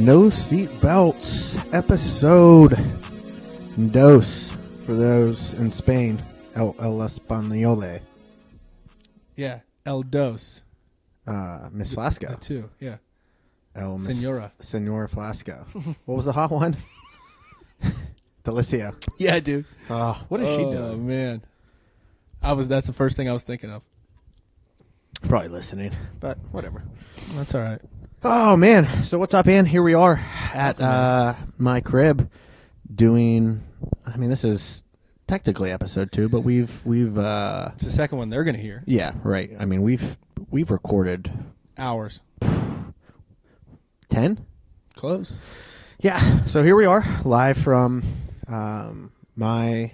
No Seat Belts, episode dos for those in Spain. El Españole. Yeah, El Dos. Miss Flasco. That too, yeah. Senora Flasco. What was the hot one? Delicio. Yeah, dude. What is she doing? Oh, man. That's the first thing I was thinking of. Probably listening, but whatever. That's all right. Oh, man. So what's up, Ann? Here we are at my crib doing, this is technically episode 2, but we've It's the second one they're going to hear. Yeah, right. We've recorded Hours. 10? Close. Yeah. So here we are, live from my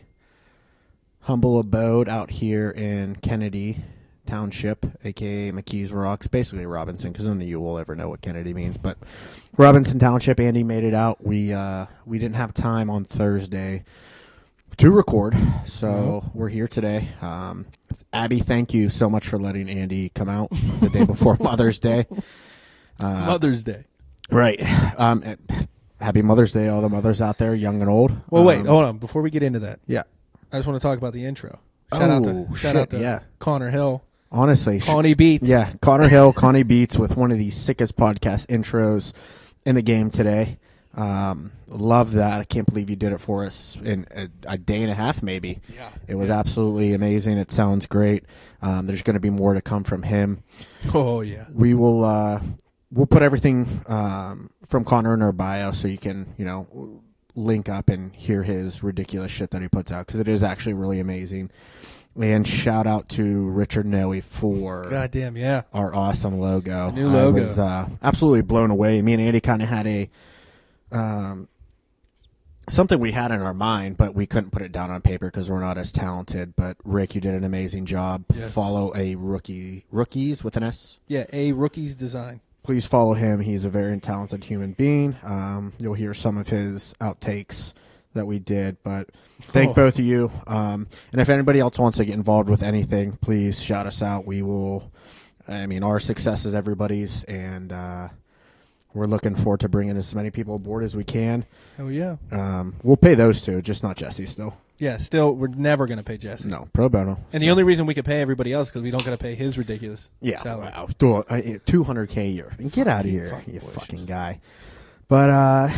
humble abode out here in Kennedy Township, a.k.a. McKees Rocks, basically Robinson, because none of you will ever know what Kennedy means. But Robinson Township, Andy made it out. We didn't have time on Thursday to record, so we're here today. Abby, thank you so much for letting Andy come out the day before Mother's Day. Mother's Day. Right. Happy Mother's Day to all the mothers out there, young and old. Well, wait, hold on. Before we get into that, yeah, I just want to talk about the intro. Shout out to Connor Hill. Honestly. Connie Beats. Yeah, Connor Hill, Connie Beats with one of the sickest podcast intros in the game today. Love that. I can't believe you did it for us in a day and a half, maybe. Yeah. It was absolutely amazing. It sounds great. There's going to be more to come from him. Oh, yeah. We will we'll put everything from Connor in our bio so you can, link up and hear his ridiculous shit that he puts out, because it is actually really amazing. And shout out to Richard Noe for goddamn, yeah, our awesome logo. The new logo. I was absolutely blown away. Me and Andy kind of had a something we had in our mind, but we couldn't put it down on paper because we're not as talented. But Rick, you did an amazing job. Yes. Follow Rookies with an S. Yeah, a Rookie's Design. Please follow him. He's a very talented human being. You'll hear some of his outtakes that we did, but thank both of you. And if anybody else wants to get involved with anything, please shout us out. We will. Our success is everybody's, and we're looking forward to bringing as many people aboard as we can. Oh yeah. We'll pay those two, just not Jesse. Still. Yeah. Still, we're never going to pay Jesse. No, pro bono. And the only reason we could pay everybody else because we don't got to pay his ridiculous. Yeah. salary. Wow. $200K a year. Get out of here, you fucking guy. But,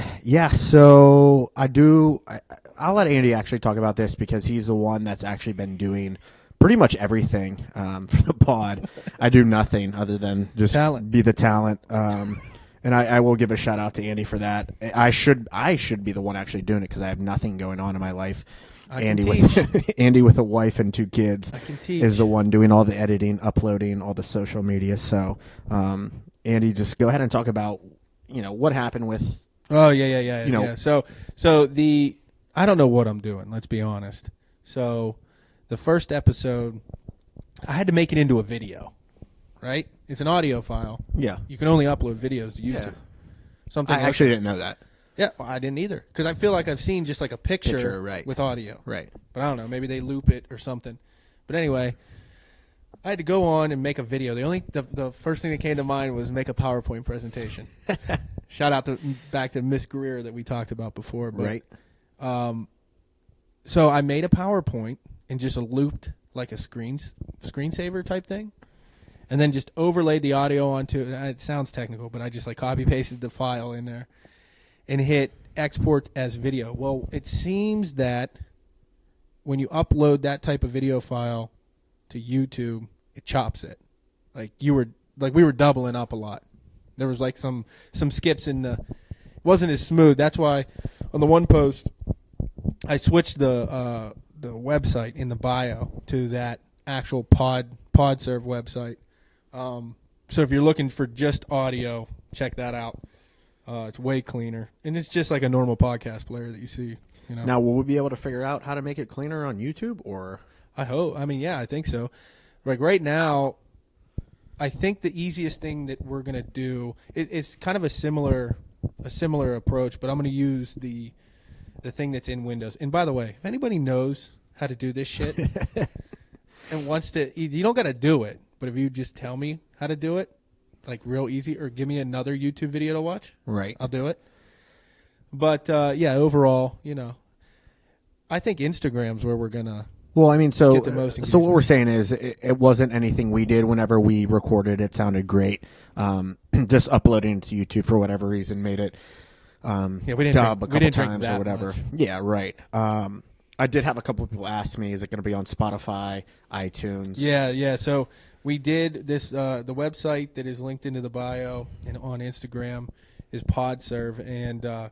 so I'll let Andy actually talk about this because he's the one that's actually been doing pretty much everything for the pod. I do nothing other than just be the talent. And I will give a shout out to Andy for that. I should be the one actually doing it because I have nothing going on in my life. Andy with a wife and 2 kids is the one doing all the editing, uploading, all the social media. So, Andy, just go ahead and talk about what happened with. Oh yeah. So I don't know what I'm doing. Let's be honest. So the first episode, I had to make it into a video, right? It's an audio file. Yeah. You can only upload videos to YouTube. Yeah. I actually didn't know that. Yeah, well, I didn't either because I feel like I've seen just like a picture right. with audio. Right. But I don't know. Maybe they loop it or something. But anyway, I had to go on and make a video. The first thing that came to mind was make a PowerPoint presentation. Shout out back to Miss Greer that we talked about before. But, right. So I made a PowerPoint and just looped like a screensaver type thing, and then just overlaid the audio onto it. It sounds technical, but I just like copy pasted the file in there and hit export as video. Well, it seems that when you upload that type of video file to YouTube, it chops it. We were doubling up a lot. There was like some skips in it wasn't as smooth. That's why on the one post I switched the website in the bio to that actual PodServe website. So if you're looking for just audio, check that out. It's way cleaner, and it's just like a normal podcast player that you see. Now, will we be able to figure out how to make it cleaner on YouTube, or? I hope. Yeah, I think so. Like right now, I think the easiest thing that we're gonna do it's kind of a similar approach, but I'm gonna use the thing that's in Windows. And by the way, if anybody knows how to do this shit and wants to, you don't got to do it, but if you just tell me how to do it, like real easy, or give me another YouTube video to watch. Right. I'll do it. But yeah, overall, I think Instagram's where we're gonna. Well, I mean, so get the most what we're saying is it wasn't anything we did. Whenever we recorded, it sounded great. Just uploading it to YouTube for whatever reason made it we didn't dub drink, a couple times or whatever. Much. Yeah, right. I did have a couple of people ask me, is it going to be on Spotify, iTunes? Yeah. So we did this. The website that is linked into the bio and on Instagram is PodServe, and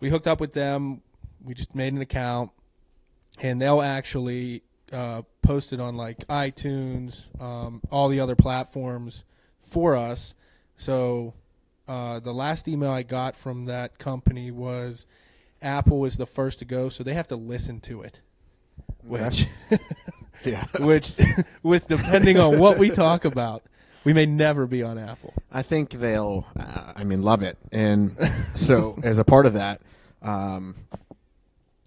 we hooked up with them. We just made an account, and they'll actually post it on like iTunes, all the other platforms for us. So the last email I got from that company was Apple is the first to go, so they have to listen to it. Which, yeah, which, with depending on what we talk about, we may never be on Apple. I think they'll, love it. And so as a part of that,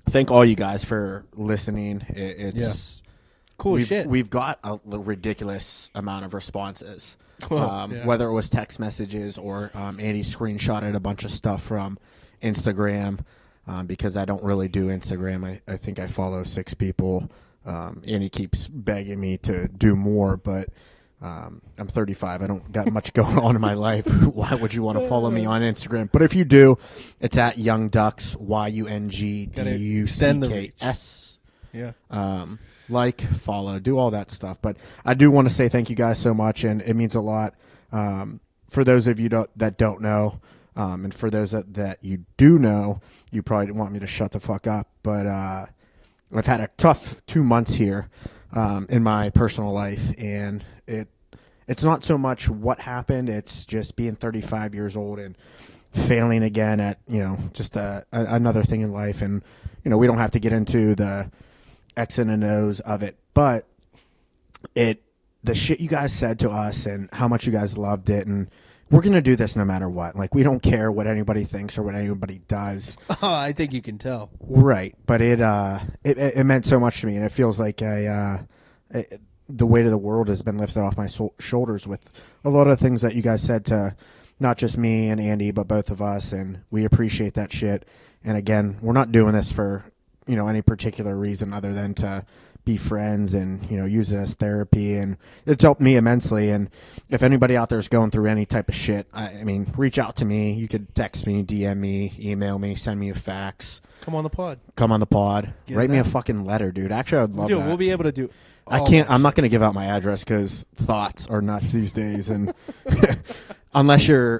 thank all you guys for listening. It's cool shit. We've got a ridiculous amount of responses, Well, whether it was text messages or Andy screenshotted a bunch of stuff from Instagram because I don't really do Instagram. I think I follow 6 people. Andy keeps begging me to do more, but I'm 35. I don't got much going on in my life. Why would you want to follow me on Instagram? But if you do, it's at Young Ducks, YUNGDUCKS. Yeah. Like, follow, do all that stuff. But I do want to say thank you guys so much, and it means a lot. For those of you that don't know, and for those that you do know, you probably didn't want me to shut the fuck up. But I've had a tough 2 months here in my personal life, and it's not so much what happened. It's just being 35 years old and failing again at, just another thing in life. And, we don't have to get into the X and O's of it, but the shit you guys said to us and how much you guys loved it, and we're going to do this no matter what. Like, we don't care what anybody thinks or what anybody does. Oh, I think you can tell. Right. But it meant so much to me, and it feels like the weight of the world has been lifted off my shoulders with a lot of things that you guys said to not just me and Andy, but both of us, and we appreciate that shit. And again, we're not doing this for, any particular reason other than to be friends and, use it as therapy. And it's helped me immensely. And if anybody out there is going through any type of shit, reach out to me. You could text me, DM me, email me, send me a fax. Come on the pod. Write me a fucking letter, dude. Actually, I would love that. We'll be able to do. I'm not going to give out my address because thoughts are nuts these days. And unless you're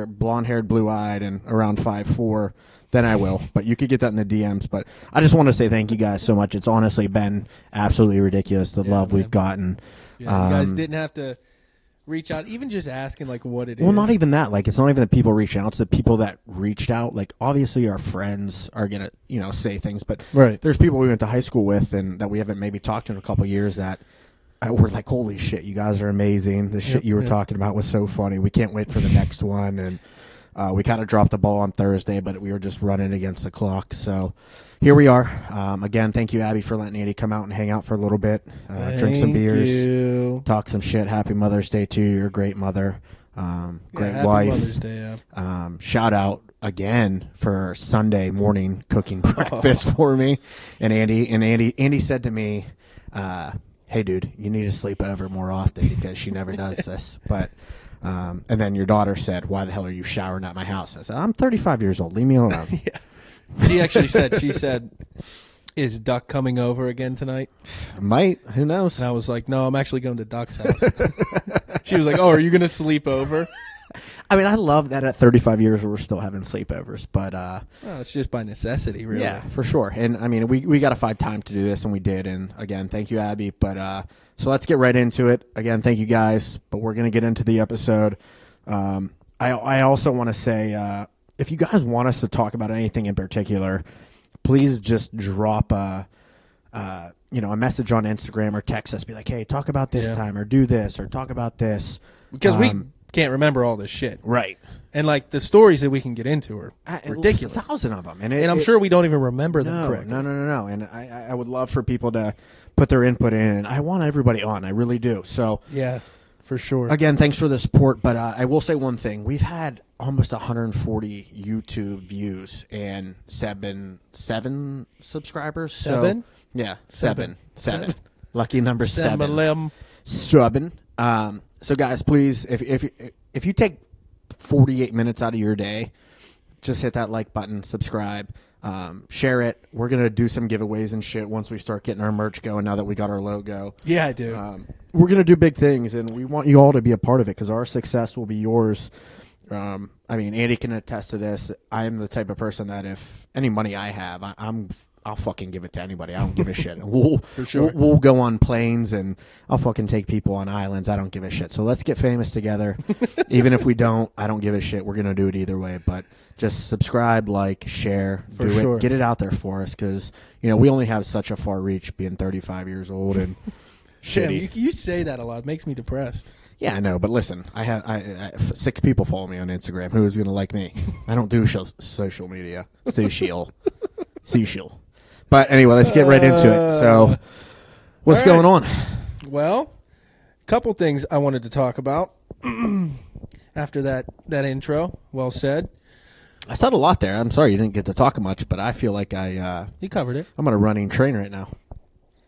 blonde-haired, blue-eyed, and around 5'4", then I will. But you could get that in the DMs. But I just want to say thank you guys so much. It's honestly been absolutely ridiculous, the love we've gotten. Yeah, you guys didn't have to reach out, even just asking like what it is. Well, not even that. Like, it's not even the people reaching out. It's the people that reached out. Like, obviously our friends are going to, say things. But there's people we went to high school with and that we haven't maybe talked to in a couple of years that we're like, holy shit, you guys are amazing. The shit you were talking about was so funny. We can't wait for the next one. And we kind of dropped the ball on Thursday, but we were just running against the clock. So here we are. Again, thank you, Abby, for letting Andy come out and hang out for a little bit, drink some beers, talk some shit. Happy Mother's Day to you. You're a great mother, great wife. Mother's Day, shout out again for Sunday morning cooking breakfast for me. And Andy said to me, hey, dude, you need to sleep over more often because she never does this. But and then your daughter said, why the hell are you showering at my house? I said, I'm 35 years old. Leave me alone. Yeah. She said, is Duck coming over again tonight? Might. Who knows? And I was like, no, I'm actually going to Duck's house. She was like, oh, are you going to sleep over? I love that at 35 years we're still having sleepovers, but it's just by necessity, really. Yeah, for sure. And we got to find time to do this, and we did. And again, thank you, Abby. But so let's get right into it. Again, thank you guys. But we're gonna get into the episode. I also want to say, if you guys want us to talk about anything in particular, please just drop a message on Instagram or text us. Be like, hey, talk about this time, or do this, or talk about this, because we can't remember all this shit. Right. And like the stories that we can get into are ridiculous. 1,000 of them. And I'm sure we don't even remember them correctly. No. And I would love for people to put their input in. And I want everybody on. I really do. So yeah, for sure. Again, thanks for the support, but I will say one thing. We've had almost 140 YouTube views and seven subscribers. Seven? So, yeah, seven. Lucky number seven. Seven. So, guys, please, if you take 48 minutes out of your day, just hit that like button, subscribe, share it. We're going to do some giveaways and shit once we start getting our merch going now that we got our logo. Yeah, I do. We're going to do big things, and we want you all to be a part of it because our success will be yours. I mean, Andy can attest to this. I am the type of person that if any money I have, I'll fucking give it to anybody. I don't give a shit. We'll go on planes, and I'll fucking take people on islands. I don't give a shit. So let's get famous together. Even if we don't, I don't give a shit. We're going to do it either way. But just subscribe, like, share, do it. Get it out there for us because, we only have such a far reach being 35 years old and shitty. Damn, you say that a lot. It makes me depressed. Yeah, I know, but listen, I 6 people follow me on Instagram. Who is going to like me? I don't do social media. Social. But anyway, let's get right into it. So, what's going on? Well, a couple things I wanted to talk about after that intro. Well said. I said a lot there. I'm sorry you didn't get to talk much, but I feel like you covered it. I'm on a running train right now.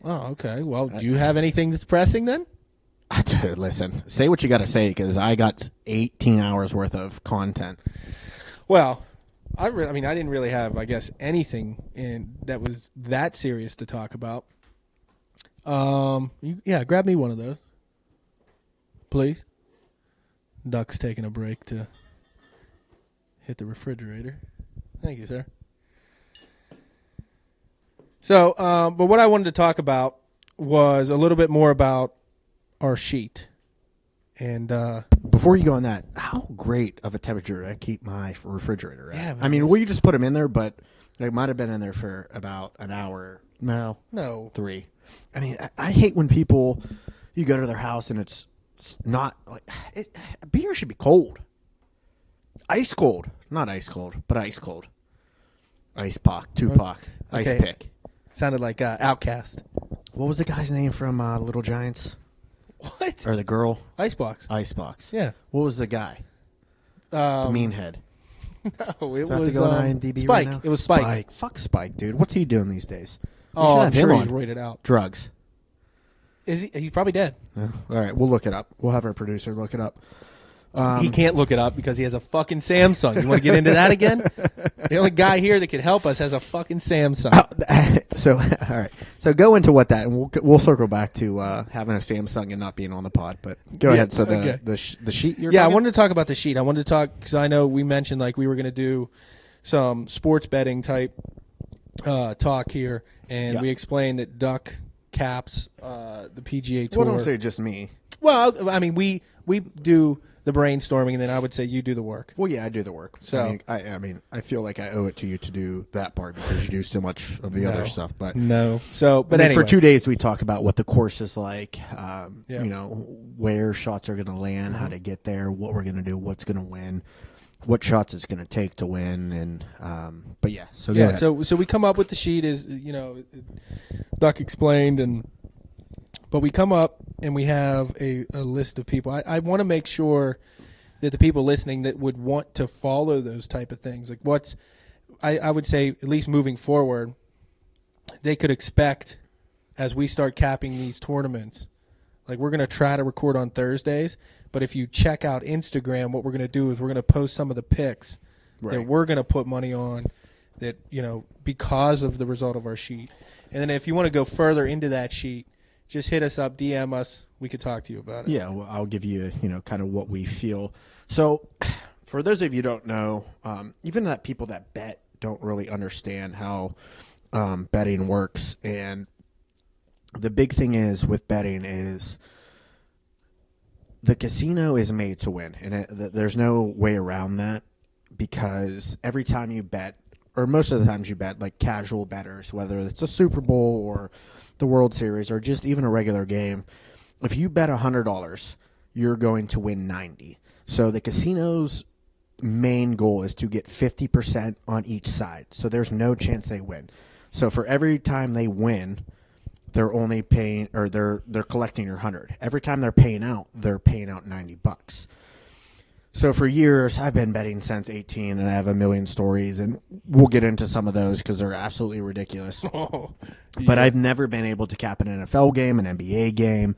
Oh, okay. Well, do you have anything that's pressing then? Dude, listen, say what you got to say because I got 18 hours worth of content. Well, I didn't really have, I guess, anything that was that serious to talk about. Grab me one of those, please. Duck's taking a break to hit the refrigerator. Thank you, sir. So, but what I wanted to talk about was a little bit more about our sheet. And before you go on that, how great of a temperature I keep my refrigerator at. Yeah, I mean, you just put them in there, but they might have been in there for about an hour. No. 3. I mean, I hate when you go to their house and it's not like beer should be cold. Ice cold. Not ice cold, but ice cold. Ice Pac, Tupac, okay. Ice Pick. Sounded like Outcast. What was the guy's name from Little Giants? What? Or the girl? Icebox. Yeah. What was the guy? The meanhead. No, it Do I have was to go on IMDb Spike. Right now? It was Spike. Fuck Spike, dude. What's he doing these days? Oh, I'm sure he's rated out. Drugs. Is he? He's probably dead. Yeah. All right, we'll look it up. We'll have our producer look it up. He can't look it up because he has a fucking Samsung. You want to get into that again? The only guy here that can help us has a fucking Samsung. So, all right. So go into what that, and we'll circle back to having a Samsung and not being on the pod. But go ahead. So the sheet you're I talking? wanted to talk about the sheet. I wanted to talk because I know we mentioned like we were going to do some sports betting type talk here, and we explained that Duck caps the PGA Tour. Well, don't say just me. Well, I mean we do the brainstorming, and then I would say you do the work. Well, yeah, I do the work. So I feel like I owe it to you to do that part because you do so much of the other stuff. But no, so but anyway, for 2 days we talk about what the course is like. Where shots are going to land, how to get there, what we're going to do, what's going to win, what shots it's going to take to win, and but yeah. So yeah, so we come up with the sheet as Duck explained, but we come up and we have a list of people. I want to make sure that the people listening that would want to follow those type of things, like I would say at least moving forward, they could expect as we start capping these tournaments. Like we're going to try to record on Thursdays, but if you check out Instagram, what we're going to do is we're going to post some of the picks that we're going to put money on that, because of the result of our sheet. And then if you want to go further into that sheet, just hit us up, DM us. We could talk to you about it. Yeah, well, I'll give you, kind of what we feel. So, for those of you who don't know, even that people that bet don't really understand how betting works. And the big thing is with betting is the casino is made to win, and there's no way around that because every time you bet, or most of the times you bet, like casual bettors, whether it's a Super Bowl or the World Series or just even a regular game, if you bet $100, you're going to win 90. So the casino's main goal is to get 50% on each side. So there's no chance they win. So for every time they win, they're only paying, or they're collecting your 100. Every time they're paying out $90. So for years, I've been betting since 18, and I have a million stories, and we'll get into some of those because they're absolutely ridiculous. Oh, yeah. But I've never been able to cap an NFL game, an NBA game,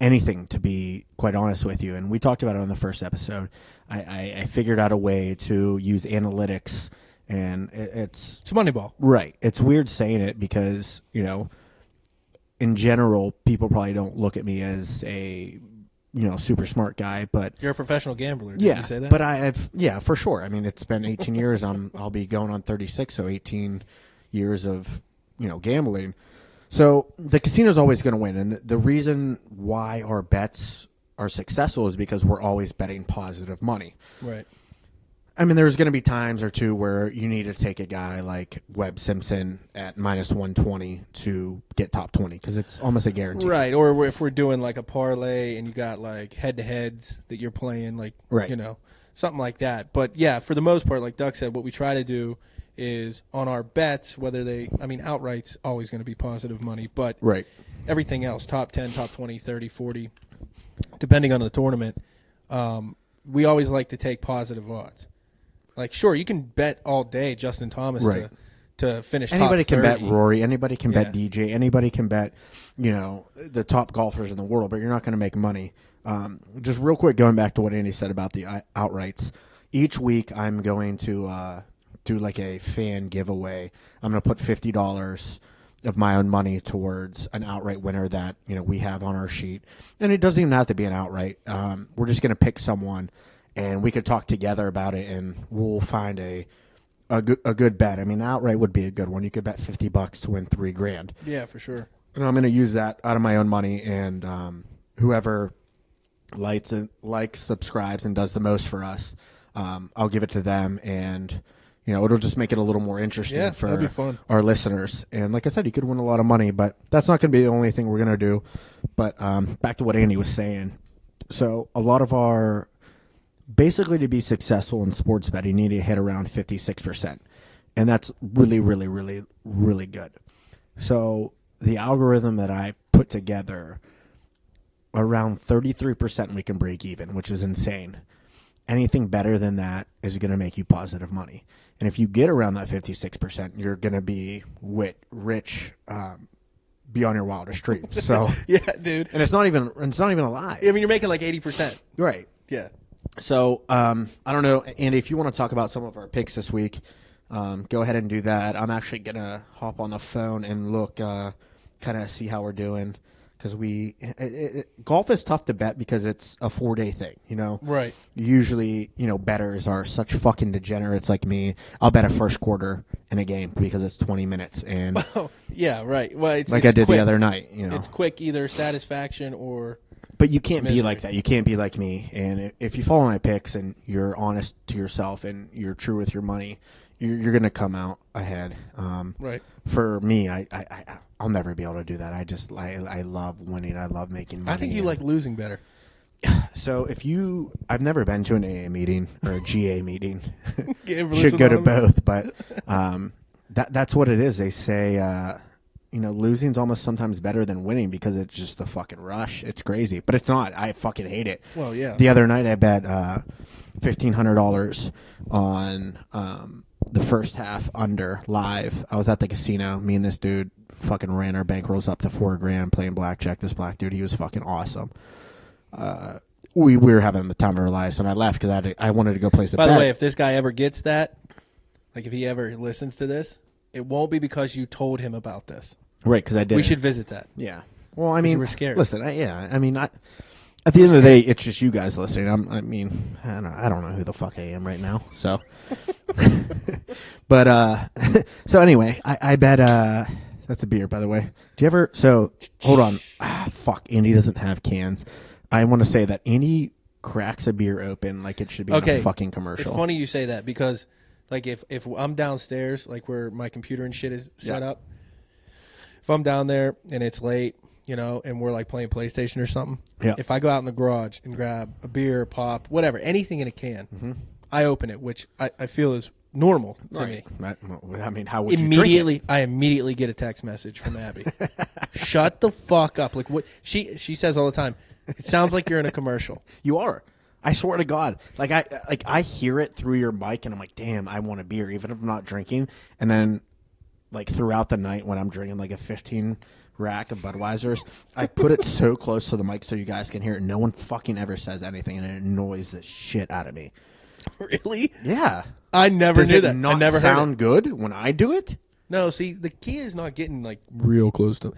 anything, to be quite honest with you. And we talked about it on the first episode. I figured out a way to use analytics, and it's Moneyball. Right. It's weird saying it because, in general, people probably don't look at me as a super smart guy, but you're a professional gambler. Did yeah, you say that? But for sure. I mean, it's been 18 years. I'll be going on 36, so 18 years of gambling. So the casino's always going to win, and the reason why our bets are successful is because we're always betting positive money. Right. I mean, there's going to be times or two where you need to take a guy like Webb Simpson at minus 120 to get top 20 because it's almost a guarantee. Right, or if we're doing like a parlay and you got like head-to-heads that you're playing, like, right. Something like that. But, yeah, for the most part, like Doug said, what we try to do is on our bets, outright's always going to be positive money, but right. Everything else, top 10, top 20, 30, 40, depending on the tournament, we always like to take positive odds. Like, sure, you can bet all day Justin Thomas right. to finish anybody top 30. Can bet Rory. Anybody can bet DJ. Anybody can bet, the top golfers in the world, but you're not going to make money. Just real quick, going back to what Andy said about the outrights. Each week I'm going to do like a fan giveaway. I'm going to put $50 of my own money towards an outright winner that we have on our sheet. And it doesn't even have to be an outright. We're just going to pick someone, and we could talk together about it, and we'll find a good bet. I mean, outright would be a good one. You could bet $50 to win $3,000. Yeah, for sure. And I'm going to use that out of my own money, and whoever likes, subscribes, and does the most for us, I'll give it to them, and it'll just make it a little more interesting for our listeners. And like I said, you could win a lot of money, but that's not going to be the only thing we're going to do. But back to what Andy was saying. So a lot of our basically, to be successful in sports betting, you need to hit around 56%. And that's really, really, really, really good. So the algorithm that I put together, around 33% we can break even, which is insane. Anything better than that is going to make you positive money. And if you get around that 56%, you're going to be rich beyond your wildest dreams. So yeah, dude. And it's not even a lie. I mean, you're making like 80%. Right. Yeah. So, I don't know, Andy, if you want to talk about some of our picks this week, go ahead and do that. I'm actually going to hop on the phone and look, kind of see how we're doing. Because golf is tough to bet because it's a 4-day thing, Right. Usually, bettors are such fucking degenerates like me. I'll bet a first quarter in a game because it's 20 minutes. And yeah, right. Well, it's I did quick. The other night, It's quick, either satisfaction or... But you can't misery. be like that. You can't be like me. And if you follow my picks and you're honest to yourself and you're true with your money, you're going to come out ahead. Right. For me, I'll never be able to do that. I love winning. I love making money. I think you like losing better. So I've never been to an AA meeting or a GA meeting. Should go to both, but that's what it is. They say, losing's almost sometimes better than winning because it's just a fucking rush. It's crazy, but it's not. I fucking hate it. Well, yeah. The other night I bet $1,500 on the first half under live. I was at the casino. Me and this dude fucking ran our bankrolls up to $4,000 playing blackjack. This black dude, he was fucking awesome. We were having the time of our lives, and I left because I wanted to go place the bet. By the way, if this guy ever gets that, like if he ever listens to this, it won't be because you told him about this. Right, because I did. We should visit that. Yeah. Well, I mean, you were scared. Listen, at the end of the day, it's just you guys listening. I don't know who the fuck I am right now. So, but so anyway, I bet that's a beer, by the way. Do you ever? So hold on. Fuck, Andy doesn't have cans. I want to say that Andy cracks a beer open like it should be in a fucking commercial. It's funny you say that because, like, if I'm downstairs, like where my computer and shit is set up, if I'm down there and it's late, and we're like playing PlayStation or something, if I go out in the garage and grab a beer, pop, whatever, anything in a can, I open it, which I feel is normal to me. I mean, how would you drink it? I immediately get a text message from Abby. Shut the fuck up! Like what she says all the time. It sounds like you're in a commercial. You are. I swear to God. I hear it through your mic, and I'm like, damn, I want a beer, even if I'm not drinking. And then, like, throughout the night when I'm drinking like a 15 rack of Budweisers, I put it so close to the mic so you guys can hear it. No one fucking ever says anything, and it annoys the shit out of me. Really? Yeah. I never knew that. Does it not I never sound good when I do it? No, see, the key is not getting like real close to.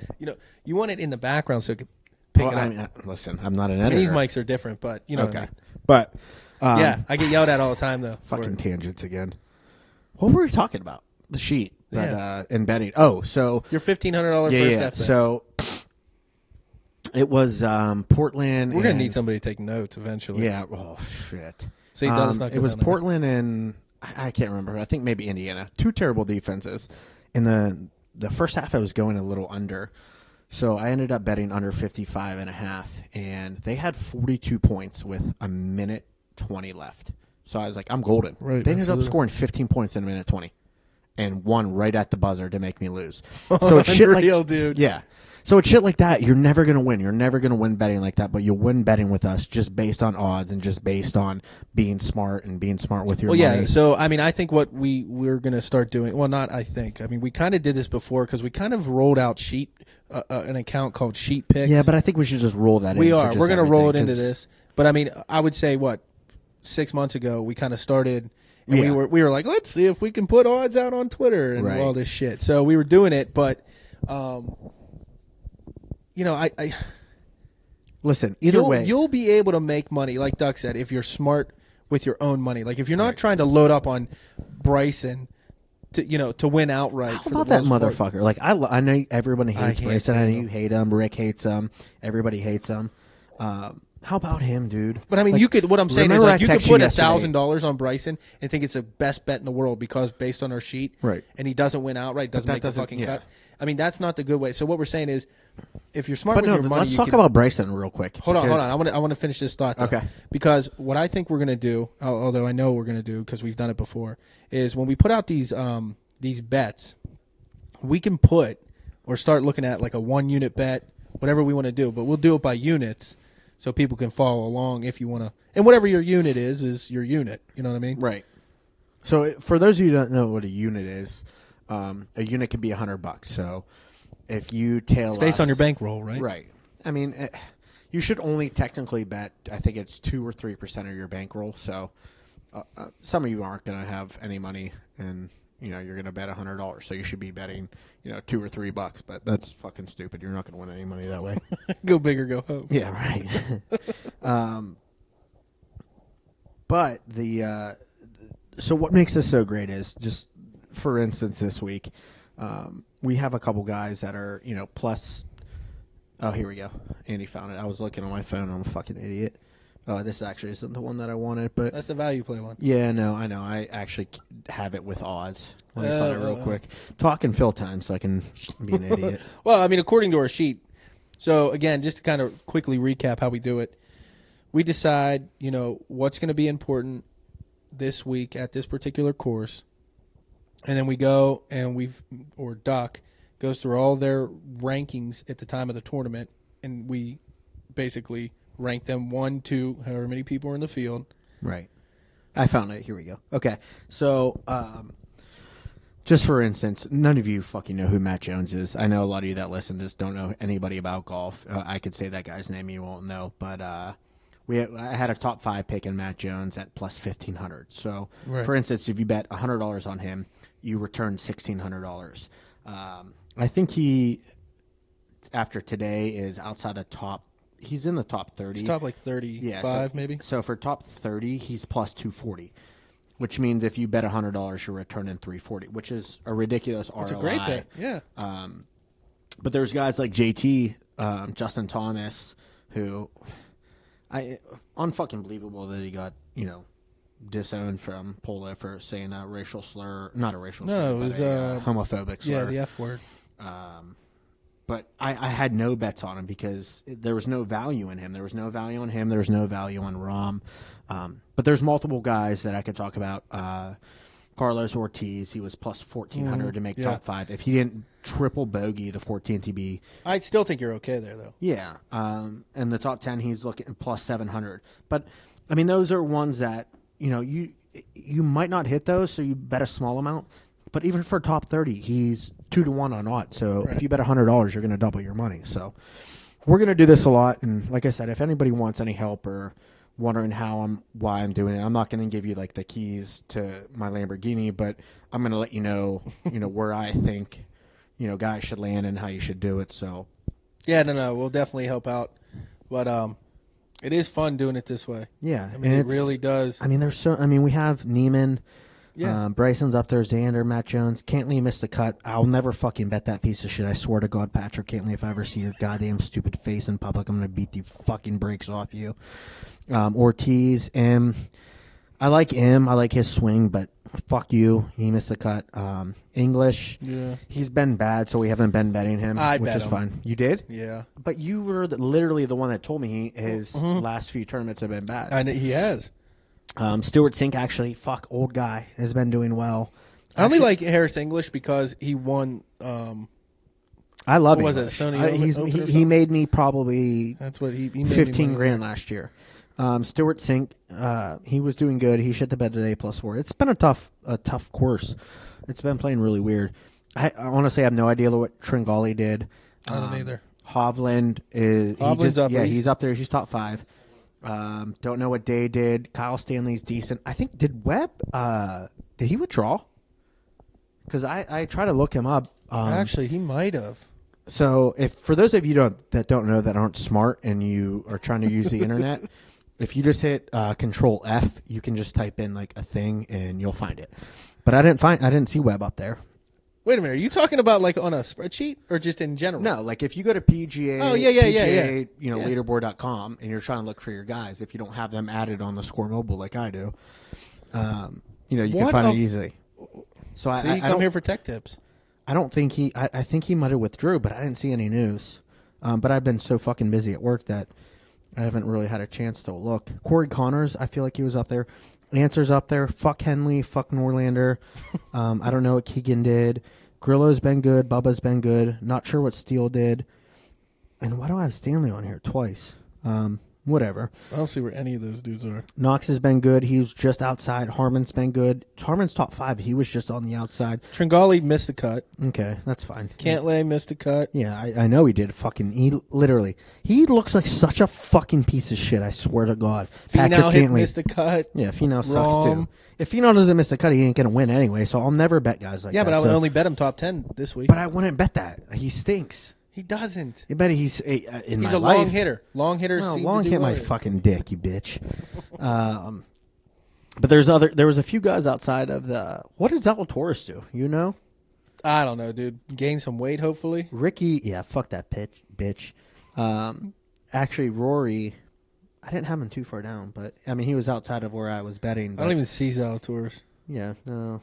You want it in the background so it can pick it up. I mean, listen, I'm not an editor. These mics are different, but you know. Okay. What I mean. But yeah, I get yelled at all the time though. Fucking tangents again. What were we talking about? The sheet, but embedding. Oh, so your $1,500 first bet. So it was Portland. We're gonna need somebody to take notes eventually. Yeah. Oh shit. See, it was Portland and I can't remember. I think maybe Indiana. Two terrible defenses. In the first half, I was going a little under. So I ended up betting under 55.5, and they had 42 points with a minute 20 left. So I was like, I'm golden. Right, they ended up scoring 15 points in a minute 20, and won right at the buzzer to make me lose. So it's shit like, dude. Yeah. So it's shit like that. You're never going to win. You're never going to win betting like that, but you'll win betting with us just based on odds and just based on being smart and being smart with your money. Yeah. So, I mean, I think what we're going to start doing, well, not I think. I mean, we kind of did this before because we kind of rolled out an account called Sheet Picks. Yeah, but I think we should just roll that in. We are. We're going to roll it into this. But, I mean, I would say, 6 months ago, we kind of started, and we were like, let's see if we can put odds out on Twitter and all this shit. So we were doing it, but I listen. Either way, you'll be able to make money, like Duck said, if you're smart with your own money. Like if you're not trying to load up on Bryson to win outright. How about that motherfucker? Like I know everybody hates Bryson. I know you hate him. Rick hates him. Everybody hates him. How about him, dude? But I mean, you could. What I'm saying is, you could put $1,000 on Bryson and think it's the best bet in the world because based on our sheet, right? And he doesn't win outright, doesn't make the fucking cut. I mean, that's not the good way. So what we're saying is, if you're smart with your money, let's talk about Bryson real quick. Hold on. I want to finish this thought. Though. Okay. Because what I think we're gonna do, although I know we're gonna do because we've done it before, is when we put out these bets, we can put or start looking at like a 1-unit bet, whatever we want to do, but we'll do it by units. So people can follow along if you want to. And whatever your unit is your unit. You know what I mean? Right. So for those of you who don't know what a unit is, a unit could be $100. So if you tail it's based on your bankroll, right? Right. I mean, you should only technically bet, I think it's 2 or 3% of your bankroll. So some of you aren't going to have any money and you're going to bet $100. So you should be betting, $2 or $3, but that's fucking stupid. You're not going to win any money that way. Go big or go home. Yeah, right. But so what makes this so great is just, for instance, this week, we have a couple guys that are, plus. Oh, here we go. Andy found it. I was looking on my phone. I'm a fucking idiot. This actually isn't the one that I wanted, but that's the value play one. Yeah, no, I know. I actually have it with odds. Let me find it real quick. Talk and fill time so I can be an idiot. Well, I mean, according to our sheet. So again, just to kind of quickly recap how we do it, we decide, what's going to be important this week at this particular course, and then we go and Duck goes through all their rankings at the time of the tournament, and we basically rank them 1, 2, however many people are in the field. Right. I found it. Here we go. Okay. So, just for instance, none of you fucking know who Matt Jones is. I know a lot of you that listen just don't know anybody about golf. I could say that guy's name, you won't know. But I had a top 5 pick in Matt Jones at plus 1,500. So, for instance, if you bet $100 on him, you return $1,600. I think he, after today, is outside the top. He's in the top 30. He's top like 35 maybe. So for top 30, he's plus 240, which means if you bet $100, you're returning $340, which is a ridiculous ROI. It's a great bet, yeah. But there's guys like JT, Justin Thomas, who unfucking believable that he got, disowned from Pola for saying a racial slur. Not a racial slur. No, it was a homophobic slur. Yeah, the F word. But I had no bets on him because there was no value in him. There was no value on him. There was no value on Rom. But there's multiple guys that I could talk about. Carlos Ortiz, he was plus 1,400 to make top 5. If he didn't triple bogey the 14th, he'd be. I still think you're okay there, though. Yeah. And the top 10, he's looking plus 700. But, I mean, those are ones that, you might not hit those, so you bet a small amount. But even for top 30, he's 2-1 on odds. So if you bet $100, you're going to double your money. So we're going to do this a lot. And like I said, if anybody wants any help or wondering why I'm doing it, I'm not going to give you like the keys to my Lamborghini, but I'm going to let you know where I think guys should land and how you should do it. So yeah, no, we'll definitely help out. But it is fun doing it this way. Yeah, I mean, it really does. I mean, we have Neiman. Yeah. Bryson's up there, Xander, Matt Jones. Cantley missed the cut. I'll never fucking bet that piece of shit. I swear to God, Patrick Cantley, if I ever see your goddamn stupid face in public, I'm going to beat the fucking brakes off you. Ortiz, I like him. I like his swing, but fuck you. He missed the cut. English, he's been bad, so we haven't been betting him, which is fine. You did? Yeah. But you were literally the one that told me his last few tournaments have been bad. And he has. Stuart Sink, actually, old guy, has been doing well. I only like Harris English because he won. I love him. Was it Sony? He made me probably that's what he made $15,000 last year. Stuart Sink, he was doing good. He shit the bed today +4. It's been a tough course. It's been playing really weird. I honestly have no idea what Tringali did. I don't either. Hovland is he's up there. He's top 5. Don't know what Day did. Kyle Stanley's decent. I think did Webb did he withdraw? Because I try to look him up. Actually, he might have. So if for those of you that don't know that aren't smart and you are trying to use the internet, if you just hit Control F, you can just type in like a thing and you'll find it. But I didn't see Webb up there. Wait a minute, are you talking about like on a spreadsheet or just in general? No, like if you go to PGA, leaderboard.com and you're trying to look for your guys, if you don't have them added on the Score Mobile like I do, you can find it easily. So I come here for tech tips. I don't think I think he might have withdrew, but I didn't see any news. But I've been so fucking busy at work that I haven't really had a chance to look. Corey Connors, I feel like he was up there. Answer's up there. Fuck Henley. Fuck Norlander. I don't know what Keegan did. Grillo's been good. Bubba's been good. Not sure what Steele did. And why do I have Stanley on here twice? Whatever. I don't see where any of those dudes are. Knox has been good. He was just outside. Harmon's been good. Harmon's top 5. He was just on the outside. Tringali missed the cut. Okay, that's fine. Cantlay missed the cut. Yeah, I know he did. He looks like such a fucking piece of shit. I swear to God. Finau missed the cut. Yeah, Finau sucks too. If Finau doesn't miss the cut, he ain't gonna win anyway. So I'll never bet guys like that. Yeah, but I would only bet him top 10 this week. But I wouldn't bet that. He stinks. He doesn't. You bet he's he's a long hitter. Long hitter. Well, long hit my fucking dick, you bitch. But there was a few guys outside of the. What did Zalatoris do? You know? I don't know, dude. Gain some weight, hopefully. Ricky, yeah, fuck that bitch. Actually, Rory, I didn't have him too far down, but I mean he was outside of where I was betting. I don't even see Zalatoris. Yeah, no.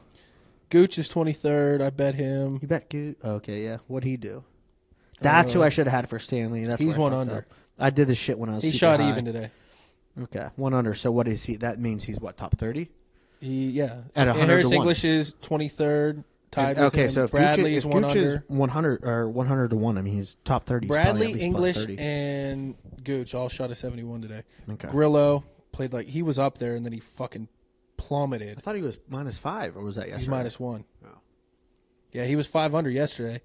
Gooch is 23rd. I bet him. You bet Gooch? Okay, yeah. What'd he do? That's who I should have had for Stanley. He's 1 under. Up. I did this shit when I was. He shot even today. Okay, 1 under. So what is he? That means he's what, top 30? At 100 Harris English is 23rd. Tied with him. So if Bradley is 1 Gooch under. Is 100 or 100 to 1. I mean, he's top 30. Bradley, English, and Gooch all shot a 71 today. Okay. Grillo played like he was up there and then he fucking plummeted. I thought he was -5, or was that yesterday? He's -1. Oh. Yeah, he was 5 under yesterday.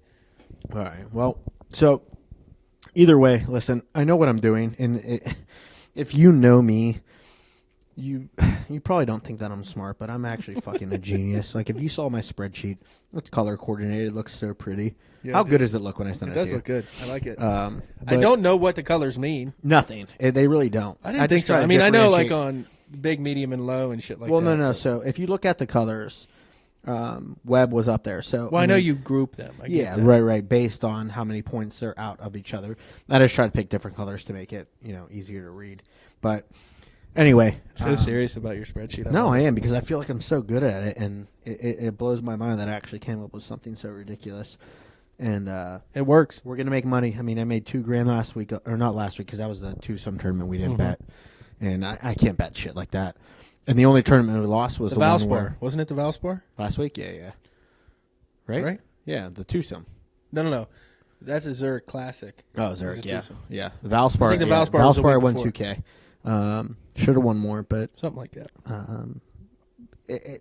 All right. Well, so either way, listen, I know what I'm doing, and if you know me, you probably don't think that I'm smart, but I'm actually fucking a genius. Like if you saw my spreadsheet, it's color coordinated. It looks so pretty. Yeah, How good does it look when I send it to you? It does look good. I like it. I don't know what the colors mean. Nothing. They really don't. I didn't think so. I mean, I know like on big, medium, and low and shit like that. Well, no. So if you look at the colors, Webb was up there. So I know you group them. Right. Based on how many points they're out of each other. I just try to pick different colors to make it easier to read. But anyway, so serious about your spreadsheet. I am because I feel like I'm so good at it, and it blows my mind that I actually came up with something so ridiculous. And it works. We're gonna make money. I mean, I made $2,000 last week, or not last week because that was the 2-some tournament we didn't bet, and I can't bet shit like that. And the only tournament we lost was The the one Valspar. where Wasn't it the Valspar? last week. Yeah. Right. Yeah, the twosome. No. That's a Zurich Classic. Oh, It's Zurich. a Yeah, twosome. yeah. The Valspar. I think the Valspar was the Valspar week won before. 2K. Should have won more, but Something like that.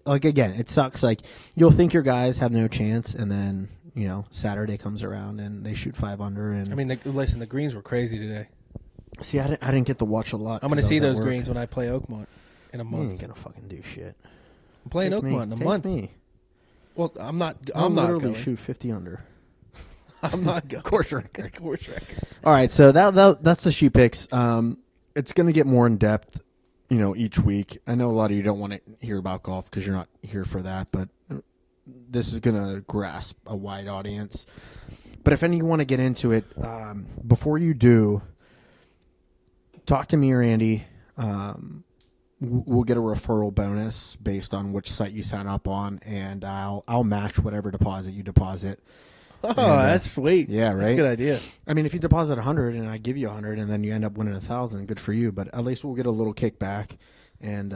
like again, it sucks. Like you'll think your guys have no chance, and then Saturday comes around and they shoot 5 under. And I mean, listen, the greens were crazy today. see, I didn't get to watch a lot. I'm going to 'cause I see was at those work. greens when I play Oakmont in a You month. ain't gonna fucking do shit. I'm playing Take Oakmont in a Take month. Me. Well, I'm not. I'll I'm not literally going. shoot 50 under. I'm not going. Course record. Course record. All right, so that's the sheet picks. It's going to get more in depth, each week. I know a lot of you don't want to hear about golf because you're not here for that, but this is going to grasp a wide audience. But if any of you want to get into it, before you do, talk to me or Andy. We'll get a referral bonus based on which site you sign up on, and I'll match whatever deposit you deposit. Oh, And, that's sweet. yeah, right? That's a good idea. I mean, if you deposit 100 and I give you 100 and then you end up winning 1,000, good for you. But at least we'll get a little kickback. And,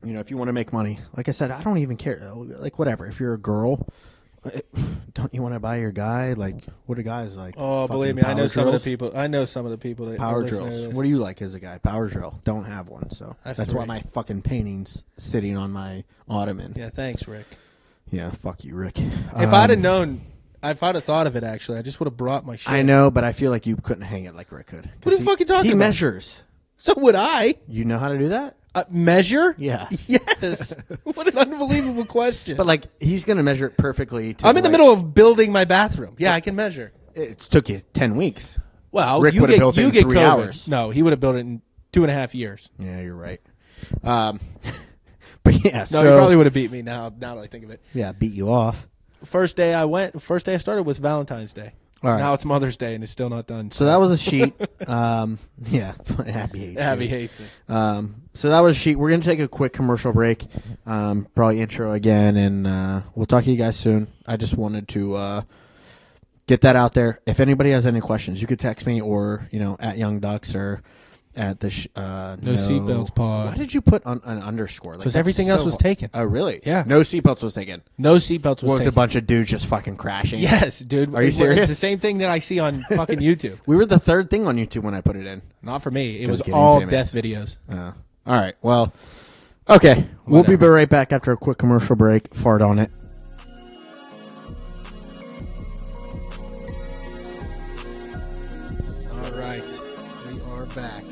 if you want to make money, like I said, I don't even care. Like, whatever. If you're a girl, don't you want to buy your guy? Like, what are guys like? Oh, Fucking believe me, I know power some of the drills? people. I know some of the people that Power are listening to drills. this. What do you like as a guy? Power drill. Don't have one. So I have that's why 3. my fucking painting's sitting on my ottoman. Yeah, thanks, Rick. Yeah, fuck you, Rick. If I'd have known, if I'd have thought of it, actually, I just would have brought my shit. I know, but I feel like you couldn't hang it like Rick could. What are you fucking talking He about? measures. So would I. You know how to do that? Measure? Yeah. Yes. What an unbelievable question. But like he's gonna measure it perfectly. I'm in the middle of building my bathroom. Yeah, I can measure. It took you 10 weeks. Well, Rick you would have get, built it you in get 3 COVID. hours. No, he would have built it in 2.5 years. Yeah, you're right. But yeah, No, so he probably would have beat me now that I think of it. yeah, beat you off. First day I started was Valentine's Day. All right. Now it's Mother's Day and it's still not done. So that was a sheet. Yeah, Abby hates Abby you. hates me. So that was a sheet. We're gonna take a quick commercial break. Probably intro again, and we'll talk to you guys soon. I just wanted to get that out there. If anybody has any questions, you could text me or at Young Ducks or at the No Seatbelts Pod. Why did you put an underscore? Because everything else was taken. Oh, really? Yeah. No seatbelts was taken. No seatbelts was Was taken. a bunch of dudes just fucking crashing? Yes, dude. Are you serious? It's the same thing that I see on fucking YouTube. We were the third thing on YouTube when I put it in. Not for me. It 'Cause was getting all famous. death videos. All right. Well, okay. We'll be Whatever. right back after a quick commercial break. Fart on it. All right. We are back.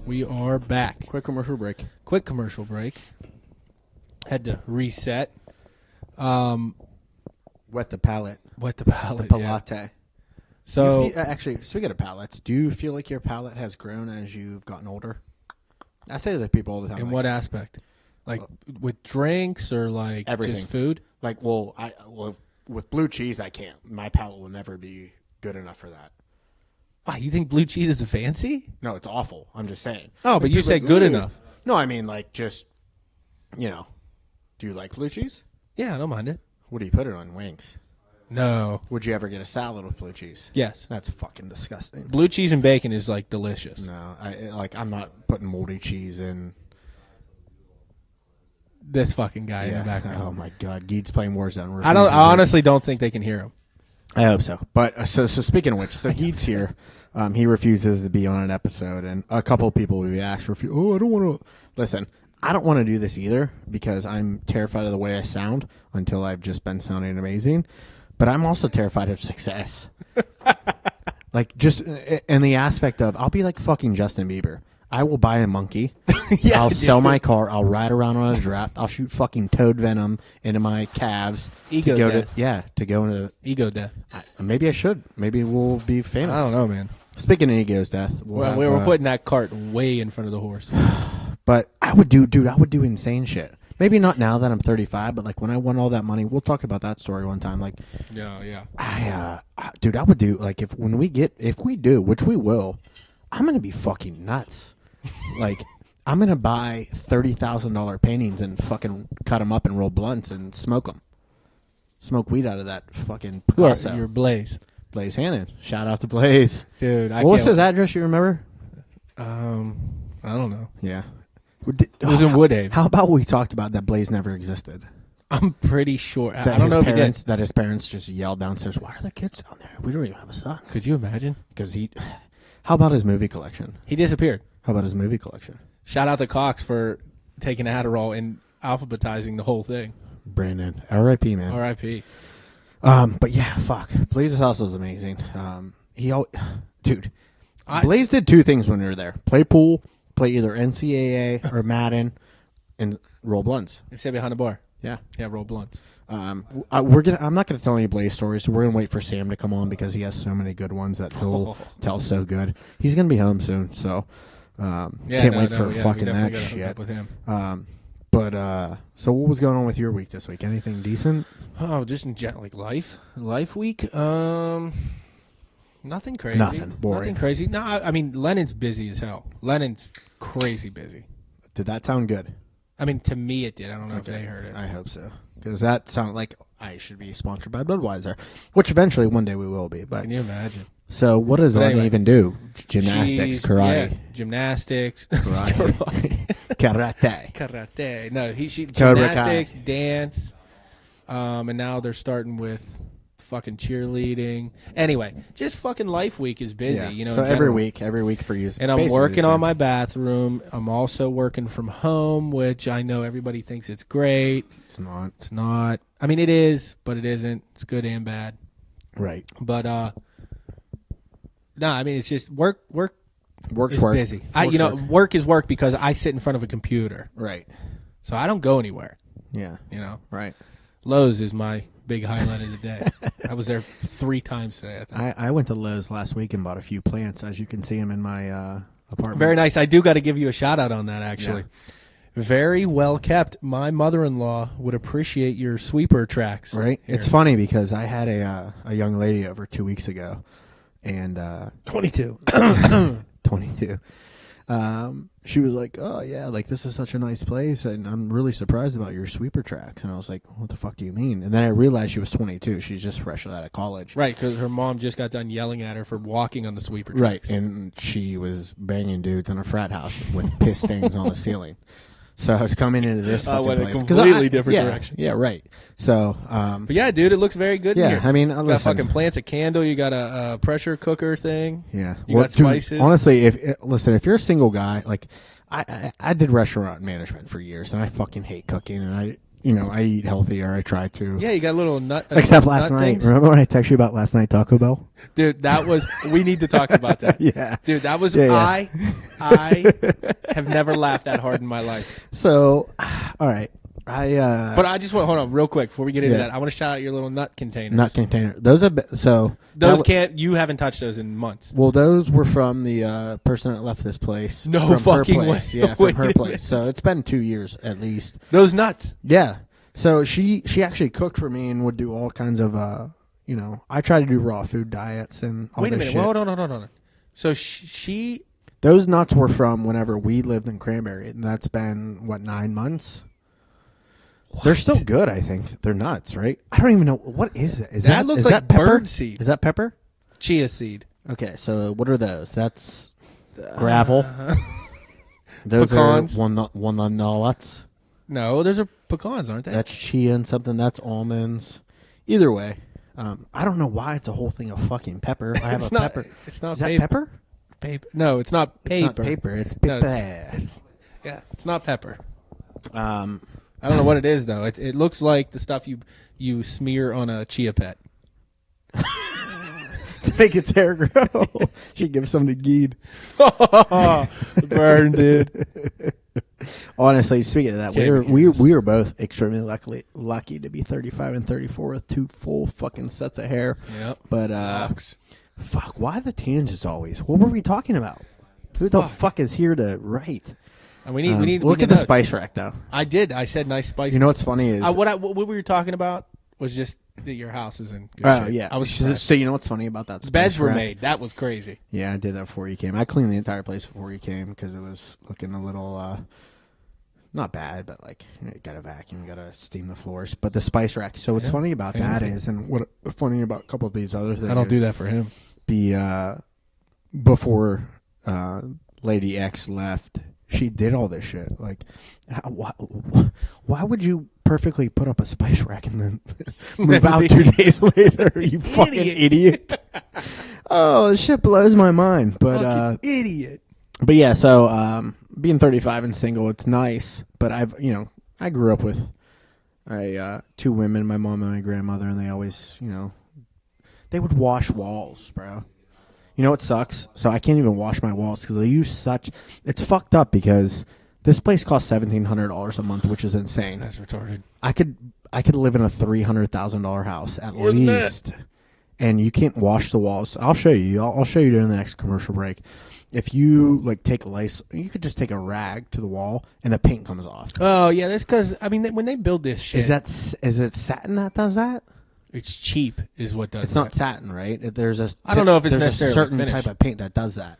We are back. Quick commercial break. Quick commercial break. Had to reset. Wet the palate. Wet the palate. The yeah. palate. So Actually, speaking of palates, do you feel like your palate has grown as you've gotten older? I say to the people all the time. in like, what aspect? Like with drinks or like Everything. just food? Like, well, with blue cheese, I can't. My palate will never be good enough for that. Wow, you think blue cheese is fancy? No, it's awful. I'm just saying. Oh, but you people said like, good "Ooh." enough. No, I mean like just, do you like blue cheese? Yeah, I don't mind it. What do you put it on? Wings? No. Would you ever get a salad with blue cheese? Yes. That's fucking disgusting. Blue cheese and bacon is like delicious. No, I'm not putting moldy cheese in. This fucking guy in the background. Oh my God, Geed's playing Warzone. I honestly don't think they can hear him. I hope so. But so speaking of which, so Geed's here. He refuses to be on an episode, and a couple of people we asked refuse. Oh, I don't want to listen. I don't want to do this either because I'm terrified of the way I sound until I've just been sounding amazing. But I'm also terrified of success. Like just in the aspect of I'll be like fucking Justin Bieber. I will buy a monkey. Yeah, I'll dude. sell my car. I'll ride around on a draft. I'll shoot fucking toad venom into my calves. Ego to go death. to go into. Ego death. Maybe I should. Maybe we'll be famous. I don't know, man. Speaking of ego's death, Well, we were putting that cart way in front of the horse. But I would do insane shit. Maybe not now that I'm 35, but like when I won all that money, we'll talk about that story one time. Like, Yeah. I would do like if we do, which we will, I'm gonna be fucking nuts. Like, I'm gonna buy $30,000 paintings and fucking cut them up and roll blunts and smoke them. Smoke weed out of that fucking Picasso. You're Blaze. Blaze Hannon. Shout out to Blaze. Dude, What was his address? You remember? I don't know. Yeah. It was in Woodhaven. How about we talked about that Blaze never existed? I'm pretty sure. That I don't know that his parents just yelled downstairs, "Why are the kids down there? We don't even have a son." Could you imagine? Because how about his movie collection? He disappeared. How about his movie collection? Shout out to Cox for taking Adderall and alphabetizing the whole thing. Brandon, R.I.P. man. R.I.P. But yeah, fuck. Blaze's house was amazing. Blaze did two things when we were there: play pool, play either NCAA or Madden, and roll blunts. And sit behind the bar. Yeah, roll blunts. I'm not gonna tell any Blaze stories. So we're gonna wait for Sam to come on because he has so many good ones that he'll tell so good. He's gonna be home soon, so can't wait for fucking that shit. With him. So what was going on with your week this week? Anything decent? Oh, just in general, like life week. Nothing crazy. Nothing. Boring. Nothing crazy. No, I mean Lennon's busy as hell. Lennon's crazy busy. Did that sound good? I mean, to me it did. I don't know if they heard it. I hope so. Because that sounded like I should be sponsored by Budweiser, which eventually one day we will be. But can you imagine? So what does Lenny even do? Gymnastics, karate. Yeah, gymnastics. Karate. Karate. Karate. No, gymnastics, dance. And now they're starting with fucking cheerleading. Anyway, just fucking life week is busy, Yeah. you know. So every week for you. And I'm working on my bathroom. I'm also working from home, which I know everybody thinks it's great. It's not. It's not. I mean, it is, but it isn't. It's good and bad. Right. But no, I mean it's just work. Work's is work. busy. Work is work because I sit in front of a computer. Right. So I don't go anywhere. Yeah. You know. Right. Lowe's is my big highlight of the day. I was there 3 times today, I think. I went to Lowe's last week and bought a few plants. As you can see them in my apartment. Very nice. I do got to give you a shout out on that, actually. Yeah. Very well kept. My mother-in-law would appreciate your sweeper tracks. Right. Here. It's funny because I had a young lady over 2 weeks ago, and 22. 22. She was like, "Oh yeah, like this is such a nice place, and I'm really surprised about your sweeper tracks." And I was like, "What the fuck do you mean?" And then I realized she was 22. She's just fresh out of college. Right, because her mom just got done yelling at her for walking on the sweeper tracks. Right, and she was banging dudes in a frat house with piss stains on the ceiling. So I was coming into this fucking went place. a completely different direction. Yeah, right. So, but yeah, dude, it looks very good in here. I mean, you got listen, fucking plants, a candle, you got a pressure cooker thing. Yeah. You got spices. Dude, honestly, if you're a single guy, like I did restaurant management for years, and I fucking hate cooking, and I eat healthy, or I try to. Yeah, you got a little nut. Except last night. Things. Remember when I texted you about last night Taco Bell? Dude, that was. We need to talk about that. Yeah. Dude, that was. Yeah. I have never laughed that hard in my life. So, all right. But I just want hold on real quick before we get into that. I want to shout out your little nut containers. Nut container. Those are you haven't touched those in months. Well, those were from the person that left this place. No from fucking her place. way. Yeah, from her place. So it's been 2 years at least. Those nuts. Yeah. So she actually cooked for me and would do all kinds of I try to do raw food diets and all Wait a this minute. shit. Hold on. So she. Those nuts were from whenever we lived in Cranberry, and that's been 9 months. What? They're still good, I think. They're nuts, right? I don't even know. What is it? That looks like that pepper? bird seed. Is that pepper? Chia seed. Okay, so what are those? That's gravel. Those pecans. Are walnuts. No, those are pecans, aren't they? That's chia and something. That's almonds. Either way, I don't know why it's a whole thing of fucking pepper. I have pepper. It's not Is that pepper? Paper. No, it's not paper. It's not paper. It's No, pepper. it's not pepper. I don't know what it is though. It looks like the stuff you smear on a chia pet to make its hair grow. Should give some to Geed. Burn, dude. Honestly, speaking of that, we were both extremely lucky to be 35 and 34 with 2 full fucking sets of hair. Yep. But fuck, why the tangents always? What were we talking about? Who the fuck is here to write? And we need look at the spice rack though. I did. I said nice spice. You know what's funny is what we were talking about was just that your house is in good shape. Yeah. I was so you know what's funny about that? The beds were rack? made. That was crazy. Yeah, I did that before you came. I cleaned the entire place before you came because it was looking a little not bad, but like you got to vacuum, you got to steam the floors. But the spice rack. So what's funny about that is, and what funny about a couple of these other things. I don't do that for him. Before Lady X left, she did all this shit. Like, why would you perfectly put up a spice rack and then move out 2 days later? You fucking idiot. Oh, this shit blows my mind. But idiot. But yeah, so being 35 and single, it's nice. But I grew up with 2 women, my mom and my grandmother, and they always, they would wash walls, bro. You know what sucks? So I can't even wash my walls because they use it's fucked up because this place costs $1,700 a month, which is insane. That's retarded. I could live in a $300,000 house at least, and you can't wash the walls. I'll show you. I'll show you during the next commercial break. If you take a lace, you could just take a rag to the wall and the paint comes off. Oh yeah, that's because when they build this shit, is it satin that does that? It's cheap, is what does. It's not satin, right? I don't know if it's there's necessarily a certain finished. type of paint that does that.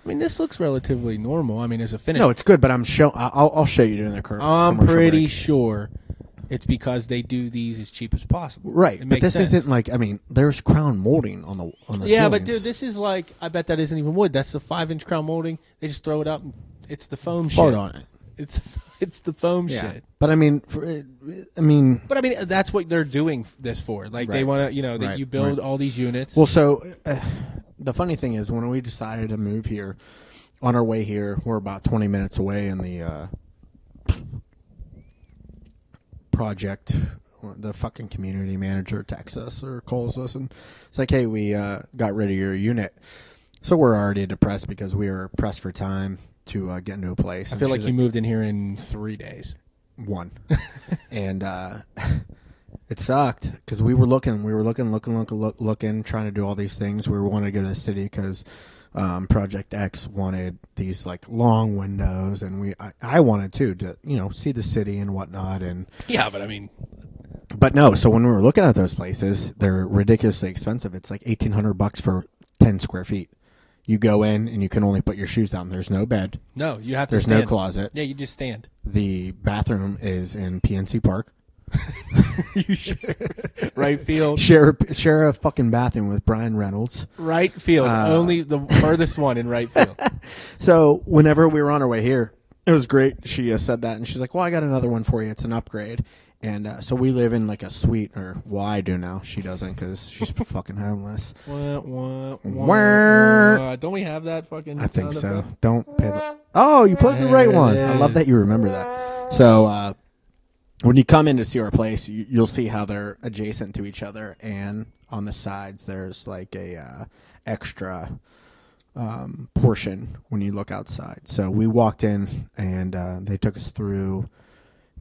This looks relatively normal. As a finish. No, it's good, but I'll show you during the commercial I'm pretty break. sure it's because they do these as cheap as possible. Right, but this sense. isn't there's crown molding on the yeah, ceilings. but dude, this is I bet that isn't even wood. That's the 5-inch crown molding. They just throw it up. And it's the foam fart shit. on it. It's the foam shit. But that's what they're doing this for. They Right. want to, that you build all these units. Well, so the funny thing is, when we decided to move here, on our way here, we're about 20 minutes away in the project. The fucking community manager texts us or calls us and it's like, hey, we got rid of your unit. So we're already depressed because we were pressed for time to get into a place. I feel like you moved in here in 3 days. 1. And it sucked because we were looking, trying to do all these things. We wanted to go to the city because Project X wanted these long windows, and I wanted to see the city and whatnot. And yeah, but no. So when we were looking at those places, they're ridiculously expensive. It's like $1,800 for 10 square feet. You go in and you can only put your shoes down. There's no bed. No, you have to. There's stand. no closet. Yeah, you just stand. The bathroom is in PNC Park. You share right field. Share a fucking bathroom with Brian Reynolds. Right field. Only the furthest one in right field. So whenever we were on our way here, it was great. She said that, and she's like, well, I got another one for you. It's an upgrade. And so we live in a suite, I do now. She doesn't because she's fucking homeless. Don't we have that fucking? I think so. Don't pay the. Oh, you played the right one. I love that you remember that. So when you come in to see our place, you'll see how they're adjacent to each other, and on the sides there's a extra portion when you look outside. So we walked in, and they took us through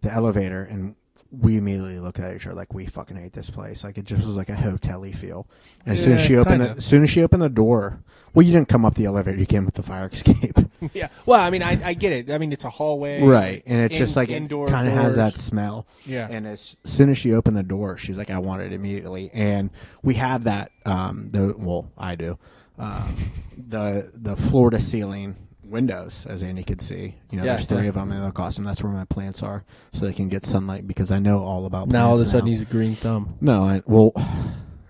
the elevator, and we immediately looked at each other like, we fucking hate this place. It just was like a hotel-y feel. And as soon as she opened the door, well, you didn't come up the elevator, you came up the fire escape. Yeah. Well, I get it. It's a hallway. Right. And it's just it indoor kind of has doors. that smell. Yeah. And as soon as she opened the door, she's like, I want it immediately. And we have that, I do, the floor-to-ceiling windows, as Andy could see. There's 3 of them in the costume. That's where my plants are, so they can get sunlight, because I know all about plants. Now all of a sudden he's a green thumb. No,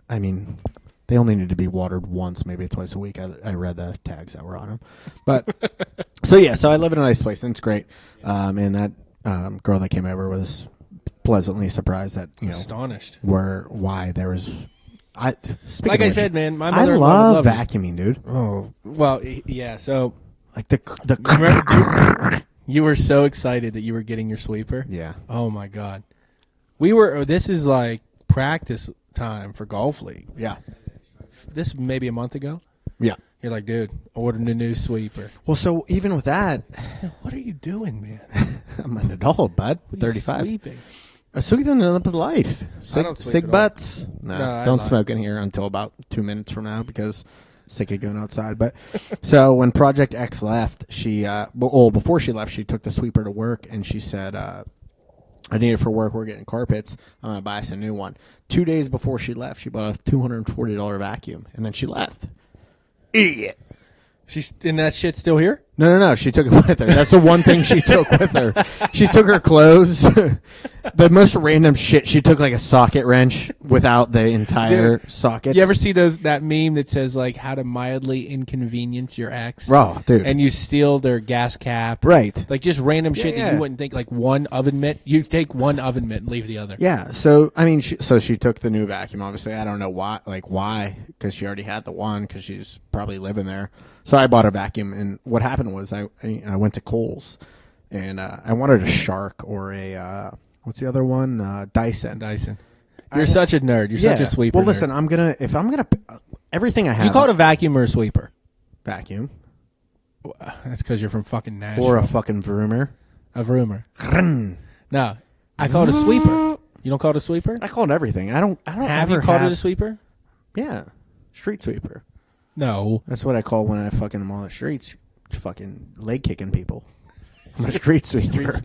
they only need to be watered once, maybe twice a week. I read the tags that were on them. But so I live in a nice place, and it's great. And that girl that came over was pleasantly surprised that astonished why there was. I said, man, my I mother-in-law love vacuuming, dude. Oh well, yeah. So the you were so excited that you were getting your sweeper. Yeah. Oh my god, this is practice time for golf league. Yeah. This maybe a month ago. Yeah. You're like, dude, ordered a new sweeper. Well, so even with that, what are you doing, man? I'm an adult, bud. 35. Sweeping? Sweeping it up with life. I don't sweep Cig at all. butts. No, don't I smoke in here until about 2 minutes from now, because sick of going outside. But so when Project X left, she before she left, she took the sweeper to work, and she said, I need it for work. We're getting carpets. I'm going to buy us a new one. 2 days before she left, she bought a $240 vacuum, and then she left. Idiot. And that shit's still here? No. She took it with her. That's the one thing she took with her. She took her clothes. The most random shit. She took like a socket wrench without the entire socket. You ever see that meme that says like how to mildly inconvenience your ex? Oh, dude. And you steal their gas cap. Right. Like just random shit that you wouldn't think, like one oven mitt. You take one oven mitt and leave the other. Yeah. So, I mean, she took the new vacuum, obviously. I don't know why. Because she already had the one because she's probably living there. So I bought a vacuum. And what happened was I went to Kohl's and I wanted a Shark or a, what's the other one? Dyson. You're such a nerd. You're such a sweeper. Well, listen, everything I have. You call it a vacuum or a sweeper? Vacuum. That's because you're from fucking Nashville. Or a fucking vroomer. A vroomer. No, I call it a sweeper. You don't call it a sweeper? I call it everything. I don't Have you called it a sweeper? Yeah. Street sweeper. No. That's what I call when I fucking am on the streets, fucking leg kicking people. I'm a street sweeper.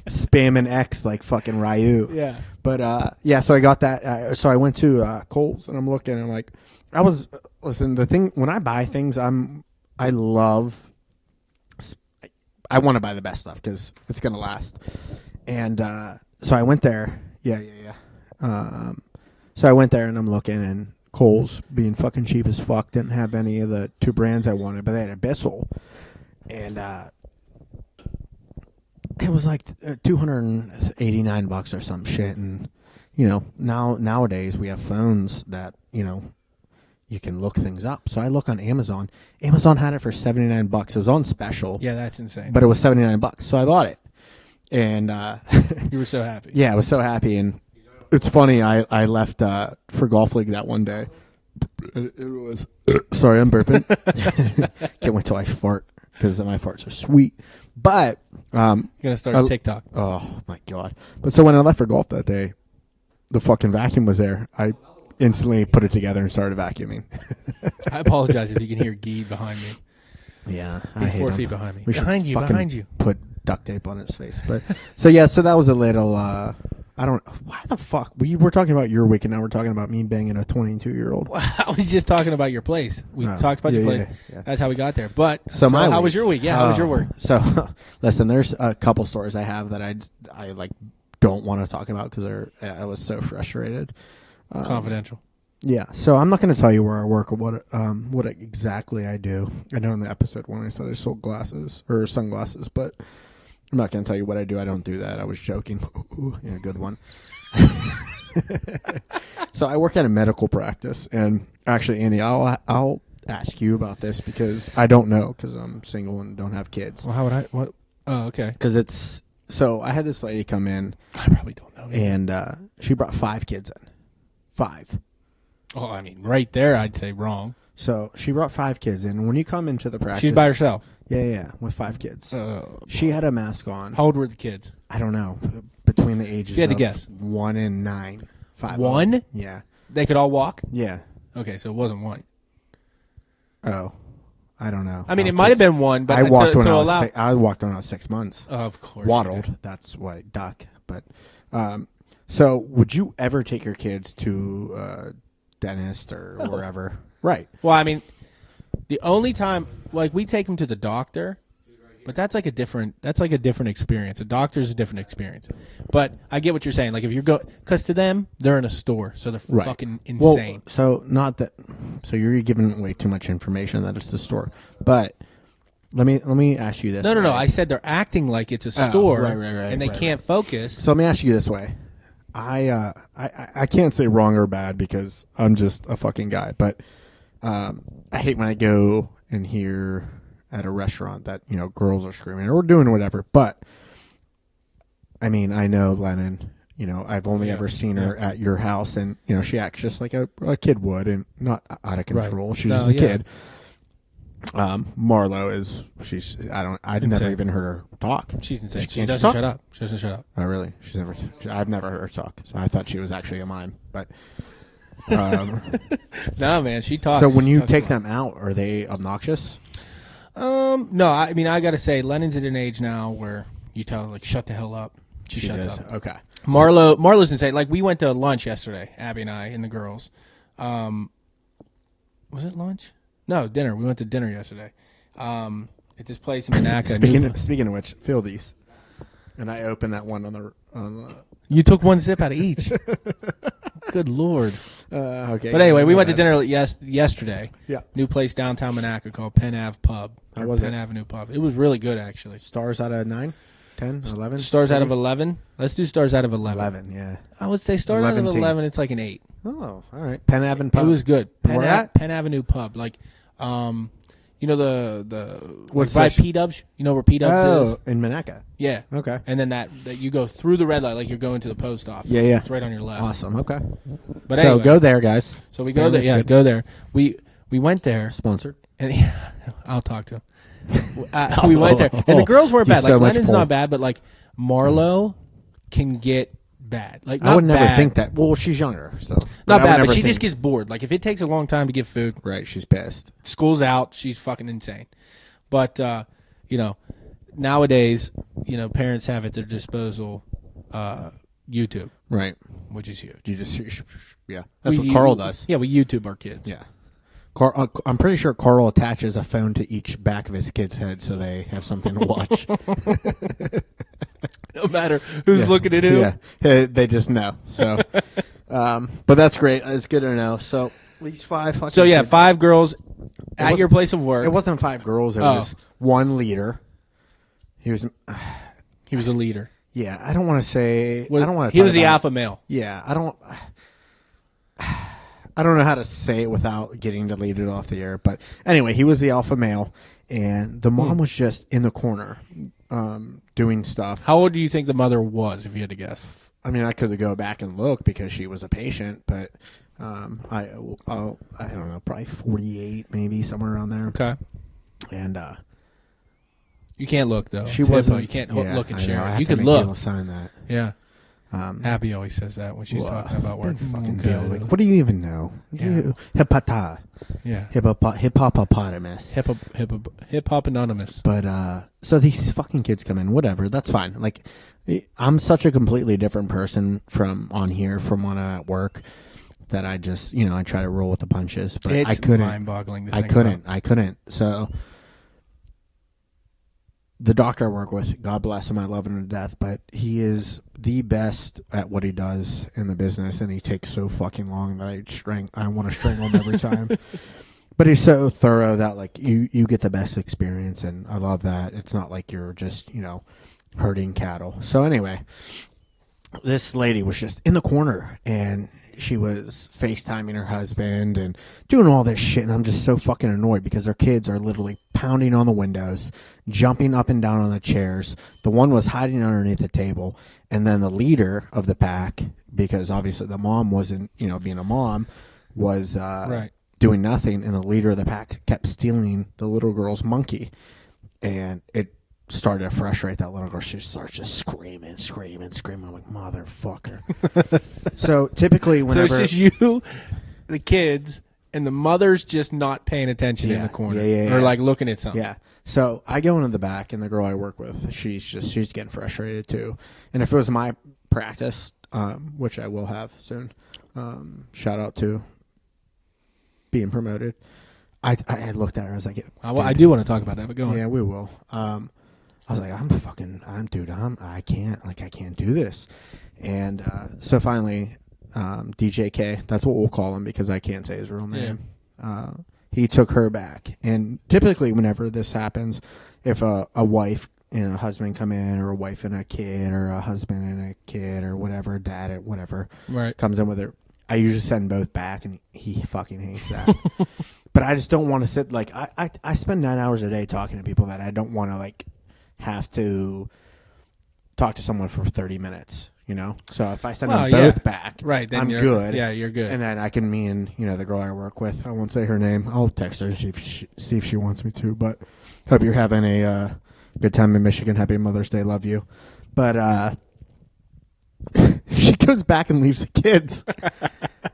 Spamming X like fucking Ryu. Yeah. But, yeah, so I got that. So I went to Kohl's, and I'm looking, and I'm like, listen, the thing, when I buy things, I want to buy the best stuff because it's going to last. And so I went there. Yeah. So I went there, and I'm looking, and Kohl's, being fucking cheap as fuck, didn't have any of the two brands I wanted, but they had a Bissell. And it was like $289 or some shit. And, nowadays we have phones that, you can look things up. So I look on Amazon. Amazon had it for $79. It was on special. Yeah, that's insane. But it was $79. So I bought it. And you were so happy. Yeah, I was so happy. And it's funny, I left for Golf League that one day. It was sorry, I'm burping. Can't wait till I fart because my farts are sweet. But you're gonna start a TikTok. Oh my god! But so when I left for golf that day, the fucking vacuum was there. I instantly put it together and started vacuuming. I apologize if you can hear Guy behind me. Yeah, he's 4 feet behind me. We behind you. Put duct tape on his face. But so that was a little. Why the fuck? We were talking about your week, and now we're talking about me banging a 22-year-old. I was just talking about your place. We talked about your place. Yeah. That's how we got there. But how was your week? Yeah, how was your work? So, listen, there's a couple stories I have that I like don't want to talk about because I was so frustrated. Confidential. Yeah, so I'm not going to tell you where I work or what exactly I do. I know in the episode when I said I sold glasses or sunglasses, but I'm not going to tell you what I do. I don't do that. I was joking. Yeah, good one. So I work at a medical practice, and actually, Andy, I'll ask you about this because I don't know because I'm single and don't have kids. Well, how would I? What? Oh, okay. Because so I had this lady come in. I probably don't know. And she brought 5 kids in. 5. Oh, I mean, right there, I'd say wrong. So she brought 5 kids in. And when you come into the practice, she's by herself. Yeah, with 5 kids. She had a mask on. How old were the kids? I don't know. Between the ages you had to of guess. 1 and 9. 5. 1? Yeah. They could all walk? Yeah. Okay, so it wasn't 1. Oh, I don't know. I mean, it might have been 1, but I walked when I walked when I was 6 months. Of course. Waddled. That's why duck. But so would you ever take your kids to a dentist or wherever? Right. Well, I mean, the only time we take them to the doctor, but that's like a different experience. A doctor's a different experience. But I get what you're saying. Like if you're because to them they're in a store, so they're fucking insane. Well, so you're giving way too much information that it's the store. But let me ask you this. No. I said they're acting like it's a store, right, and they can't focus. So let me ask you this way. I can't say wrong or bad because I'm just a fucking guy, but I hate when I go and hear at a restaurant that, girls are screaming or doing whatever. But I mean, I know Lennon, I've only ever seen her at your house, and, she acts just like a kid would and not out of control. Right. She's just a kid. Marlo I've never even heard her talk. She's insane. She doesn't shut up. She doesn't shut up. Oh, really? I've never heard her talk. So I thought she was actually a mime, but no, man, she talks. So when you take them out, are they obnoxious? No, I mean, I got to say, Lennon's at an age now where you tell her, shut the hell up. She shuts up. Okay. Marlo's insane. We went to lunch yesterday, Abby and I and the girls. Was it lunch? No, dinner. We went to dinner yesterday. And at this place in Monaco. Speaking of which, feel these. And I opened that one on the. You took one sip out of each. Good Lord. Okay. But anyway, we went to dinner yesterday. Yeah. New place downtown Monaco called Penn Ave Pub. How was Penn it? Avenue Pub. It was really good, actually. Stars out of 9, 10, 11? Stars out of 11. Let's do stars out of 11. 11, yeah. I would say stars out of 11. 11. It's like an 8. Oh, all right. Penn Avenue Pub. It was good. Where at? Penn Avenue Pub. Like, you know the What's by this? P-Dubs? You know where P-Dubs is? In Monaco. Yeah. Okay. And then that you go through the red light like you're going to the post office. Yeah, yeah. It's right on your left. Awesome. Okay. But so anyway, go there, guys. So we go there. Yeah, go there. We went there. Sponsored. And I'll talk to him. We went there, and the girls weren't bad. He's Like so much Lennon's pull. not bad, but like Marlo can get bad. Like I would not never bad. think that. Well, she's younger, so Not I would bad, never but she think- just gets bored. Like if it takes a long time to get food, right. She's pissed. school's out, she's fucking insane. But nowadays, parents have at their disposal YouTube, Right. which is huge. You just yeah. That's what Carl does. Yeah, we YouTube our kids. Yeah. I'm pretty sure Carl attaches a phone to each back of his kid's head so they have something to watch. No matter who's looking at who. Yeah, they just know. So, but that's great. It's good to know. So, at least 5 fucking So yeah, kids. 5 girls at was- your place of work. It wasn't 5 girls. It was 1 leader. He was. He was a leader. Yeah, I don't want to say. I don't want to. He was the alpha male. Yeah, I don't. I don't know how to say it without getting deleted off the air. But anyway, he was the alpha male, and the mom was just in the corner, doing stuff. How old do you think the mother was, if you had to guess? I mean, I could go back and look because she was a patient, but I don't know, probably 48, maybe somewhere around there. Okay. And You can't look though. she It's wasn't. HIPAA. You can't yeah, look and I know, share. I it. have You to can make people look. sign that. Yeah. Abby always says that when she's talking about work. Fucking Okay. deal. Like, what do you even know? Yeah. Hipata. Yeah. Hippopotamus. Hip hop anonymous. But so these fucking kids come in, whatever. That's fine. Like, I'm such a completely different person from on here, from when I'm at work, that I just, I try to roll with the punches. But It's I couldn't. mind-boggling. To I think couldn't. about. I couldn't. So the doctor I work with, God bless him, I love him to death, but he is the best at what he does in the business, and he takes so fucking long that I want to strangle him every time. But he's so thorough that like you get the best experience, and I love that. It's not like you're just herding cattle. So anyway, this lady was just in the corner, and she was FaceTiming her husband and doing all this shit, and I'm just so fucking annoyed because their kids are literally pounding on the windows, jumping up and down on the chairs. The one was hiding underneath the table, and then the leader of the pack, because obviously the mom wasn't, being a mom, was Right. doing nothing, and the leader of the pack kept stealing the little girl's monkey, and it started to frustrate that little girl. She starts just screaming. I'm like, motherfucker. So typically whenever... So it's just you, the kids, and the mother's just not paying attention in the corner. Yeah. Or like looking at something. Yeah. So I go into the back, and the girl I work with, she's getting frustrated too. And if it was my practice, which I will have soon, shout out to being promoted, I looked at her, I was like... I do want to talk about that, but go on. Yeah, we will. I was like, I can't do this. And so finally, DJK, that's what we'll call him because I can't say his real name. Yeah. He took her back. And typically whenever this happens, if a wife and a husband come in, or a wife and a kid, or a husband and a kid, or whatever, dad or whatever, right, comes in with her, I usually send both back, and he fucking hates that. But I just don't want to sit, like, I spend 9 hours a day talking to people that I don't want to, like, have to talk to someone for 30 minutes, So if I send them both back, right, then I'm you're good. Yeah, you're good. And then I can, me and, the girl I work with, I won't say her name. I'll text her, see if she wants me to. But hope you're having a good time in Michigan. Happy Mother's Day. Love you. But she goes back and leaves the kids.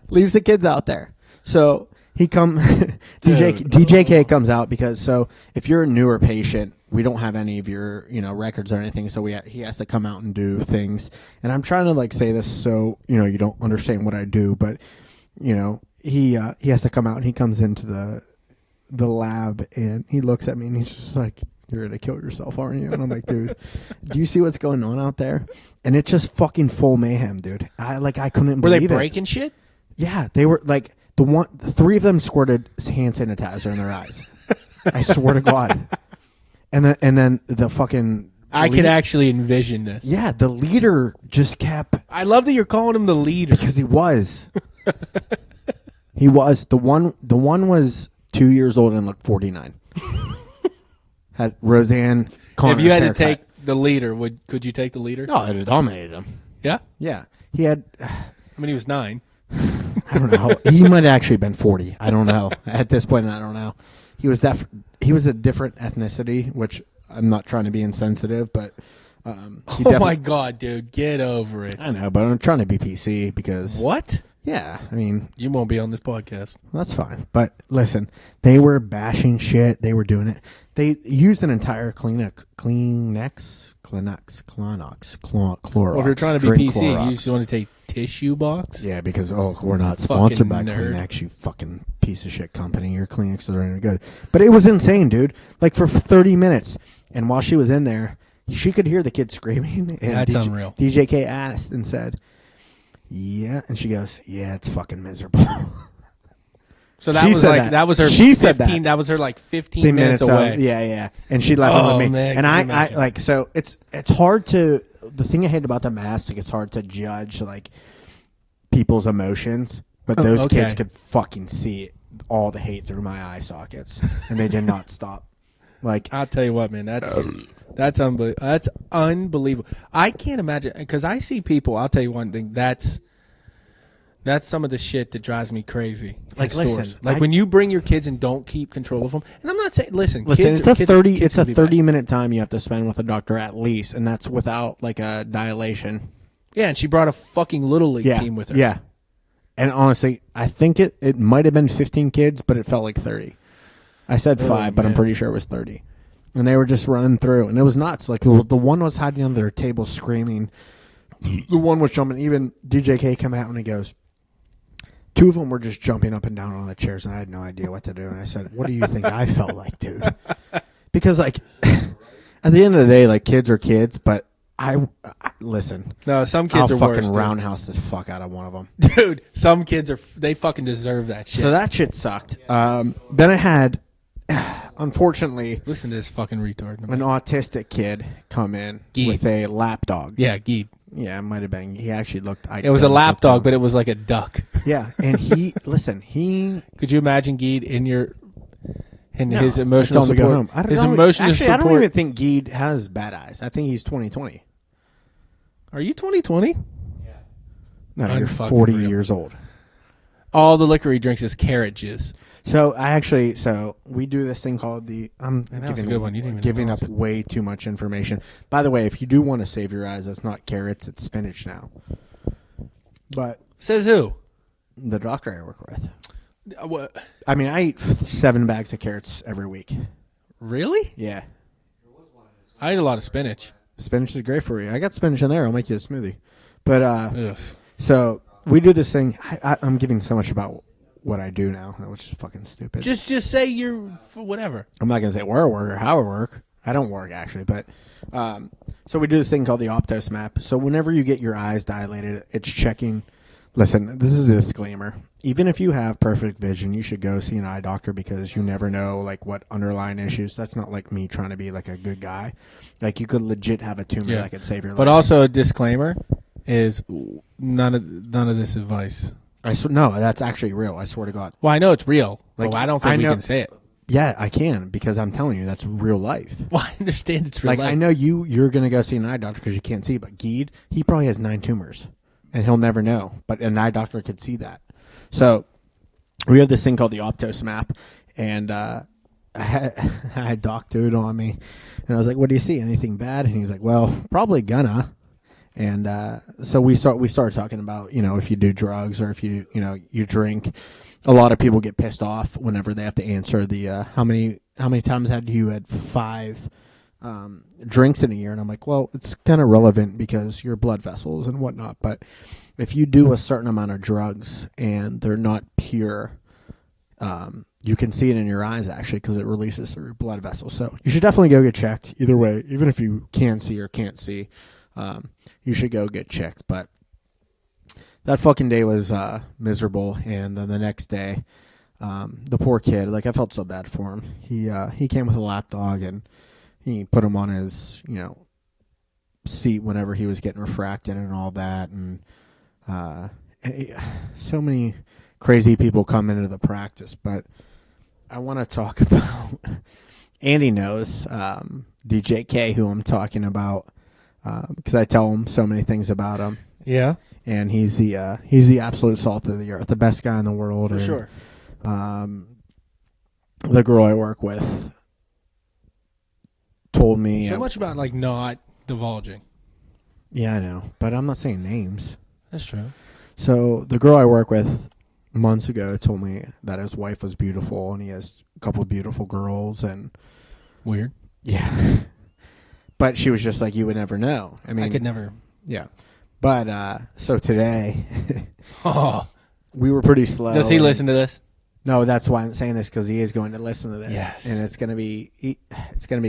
Leaves the kids out there. So DJK comes out because, so if you're a newer patient, we don't have any of your, records or anything. So he has to come out and do things. And I'm trying to like say this so, you don't understand what I do, but he has to come out, and he comes into the lab, and he looks at me, and he's just like, you're going to kill yourself, aren't you? And I'm like, dude, do you see what's going on out there? And it's just fucking full mayhem, dude. I couldn't Were believe they it. breaking shit? Yeah, they were like, the 3 of them squirted hand sanitizer in their eyes. I swear to God. And then the fucking... I can actually envision this. Yeah, the leader just kept... I love that you're calling him the leader. Because he was. He was. The one was 2 years old and looked 49. Had Roseanne Connor's If you had haircut. to take the leader, could you take the leader? No, it dominated him. Yeah? Yeah. He had... I mean, he was 9. I don't know. He might have actually been 40. I don't know. At this point, I don't know. He was a different ethnicity, which I'm not trying to be insensitive, but Oh my God, dude, get over it. I know, but I'm trying to be PC because What? Yeah, I mean, You won't be on this podcast. that's fine. But listen, they were bashing shit. They were doing it. They used an entire Clorox, Clorox. Well, if you're trying to be drink PC, Clorox. you just want to take tissue box? Yeah, because we're not sponsored by nerd. Kleenex, you fucking piece of shit company. Your Kleenex are any good. But it was insane, dude. Like for 30 minutes, and while she was in there, she could hear the kids screaming. And That's unreal. DJK asked and said, "Yeah," and she goes, "Yeah, it's fucking miserable." So that She was said like that. that was her. She 15, said that. That was her like 15 minutes away. Yeah, and she left it with me. Man, And can you I imagine? like so it's hard to. The thing I hate about the mask, like, it's hard to judge like people's emotions, but those okay. kids could fucking see all the hate through my eye sockets, and they did not stop. Like, I'll tell you what, man. That's unbelievable. That's unbelievable. I can't imagine because I see people. I'll tell you one thing. That's some of the shit that drives me crazy. Like, in listen, stores. Like when you bring your kids and don't keep control of them. And I'm not saying, listen, kids, it's a kids, 30. kids It's a can be bad. 30-minute time you have to spend with a doctor at least, and that's without like a dilation. Yeah, and she brought a fucking little league team with her. Yeah. And honestly, I think it might have been 15 kids, but it felt like 30. I said 5, but I'm man. pretty sure it was 30. And they were just running through, and it was nuts. Like, the one was hiding under their table screaming. The one was jumping. Even DJK come out and he goes, 2 of them were just jumping up and down on the chairs, and I had no idea what to do. And I said, "What do you think I felt like, dude?" Because, like, at the end of the day, like, kids are kids, but I listen. No, some kids I'll are fucking worse, roundhouse the fuck out of one of them. dude. Some kids they fucking deserve that shit. So that shit sucked. Then I had, unfortunately, Listen to this fucking retard. an autistic kid come in Geeb. with a lap dog. Yeah, Geeb. Yeah, it might have been. He actually looked. It was a lap dog, but it was like a duck. yeah, and he he. Could you imagine Geed in No, his I emotional told him to go support? home. I don't His know. emotional Actually, support. I don't even think Geed has bad eyes. I think he's 20/20. Are you 20/20? No, you're Unfucking 40 real. years old. All the liquor he drinks is carrot jizz. So we do this thing called I'm Man, that was giving, a good one. You didn't even giving up acknowledge it. way too much information. By the way, if you do want to save your eyes, that's not carrots, it's spinach now. But Says who? the doctor I work with. What? I mean, I eat 7 bags of carrots every week. Really? Yeah. I ate a lot of spinach. Spinach is great for you. I got spinach in there. I'll make you a smoothie. But Ugh. so we do this thing. I'm giving so much about what I do now, which is fucking stupid. Just say you're whatever. I'm not going to say where I work or how I work. I don't work, actually. But so we do this thing called the Optos map. So whenever you get your eyes dilated, it's checking. Listen, this is a disclaimer. Even if you have perfect vision, you should go see an eye doctor because you never know like what underlying issues. That's not like me trying to be like a good guy. Like you could legit have a tumor that could save your life. But also a disclaimer is none of this advice. No, that's actually real. I swear to God. Well, I know it's real. Like, Like I don't think I we know- can say it. Yeah, I can because I'm telling you that's real life. Well, I understand it's real. Like life. I know you're gonna go see an eye doctor because you can't see, but Geed, he probably has 9 tumors, and he'll never know. But an eye doctor could see that. So we have this thing called the Optos map, and I had Doc Dude on me, and I was like, "What do you see? Anything bad?" And he's like, "Well, probably gonna." And so we started talking about, if you do drugs or if you drink. A lot of people get pissed off whenever they have to answer the how many times had you had 5 drinks in a year, and I'm like, well, it's kind of relevant because your blood vessels and whatnot. But if you do a certain amount of drugs and they're not pure, you can see it in your eyes actually because it releases through blood vessels. So you should definitely go get checked. Either way, even if you can see or can't see, you should go get checked. But that fucking day was miserable, and then the next day, the poor kid, like I felt so bad for him. He came with a lap dog, and he put him on his seat whenever he was getting refracted and all that, and so many crazy people come into the practice. But I want to talk about Andy knows DJ K, who I'm talking about, because I tell him so many things about him. Yeah. And he's the absolute salt of the earth, the best guy in the world. For sure. The girl I work with told me so much about like not divulging. Yeah, I know, but I'm not saying names. That's true. So the girl I work with months ago told me that his wife was beautiful, and he has a couple of beautiful girls. And weird. Yeah. But she was just like, you would never know. I mean, I could never. Yeah. But so today, oh, we were pretty slow. Does he listen to this? No, that's why I'm saying this, because he is going to listen to this. Yes. And it's gonna be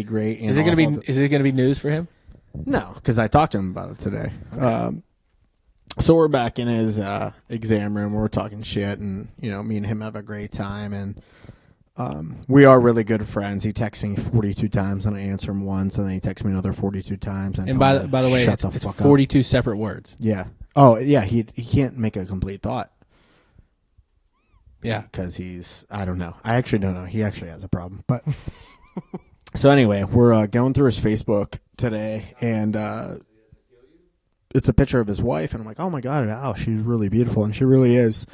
great. Is it gonna be news for him? No, because I talked to him about it today. Okay. So we're back in his exam room. We're talking shit, and me and him have a great time, and we are really good friends. He texts me 42 times, and I answer him once, and then he texts me another 42 times. And by the way, it's 42 separate words. Yeah. Oh, yeah. He can't make a complete thought. Yeah, because I don't know. I actually don't know. He actually has a problem. But so anyway, we're going through his Facebook today, and it's a picture of his wife, and I'm like, oh my god, wow, she's really beautiful, and she really is.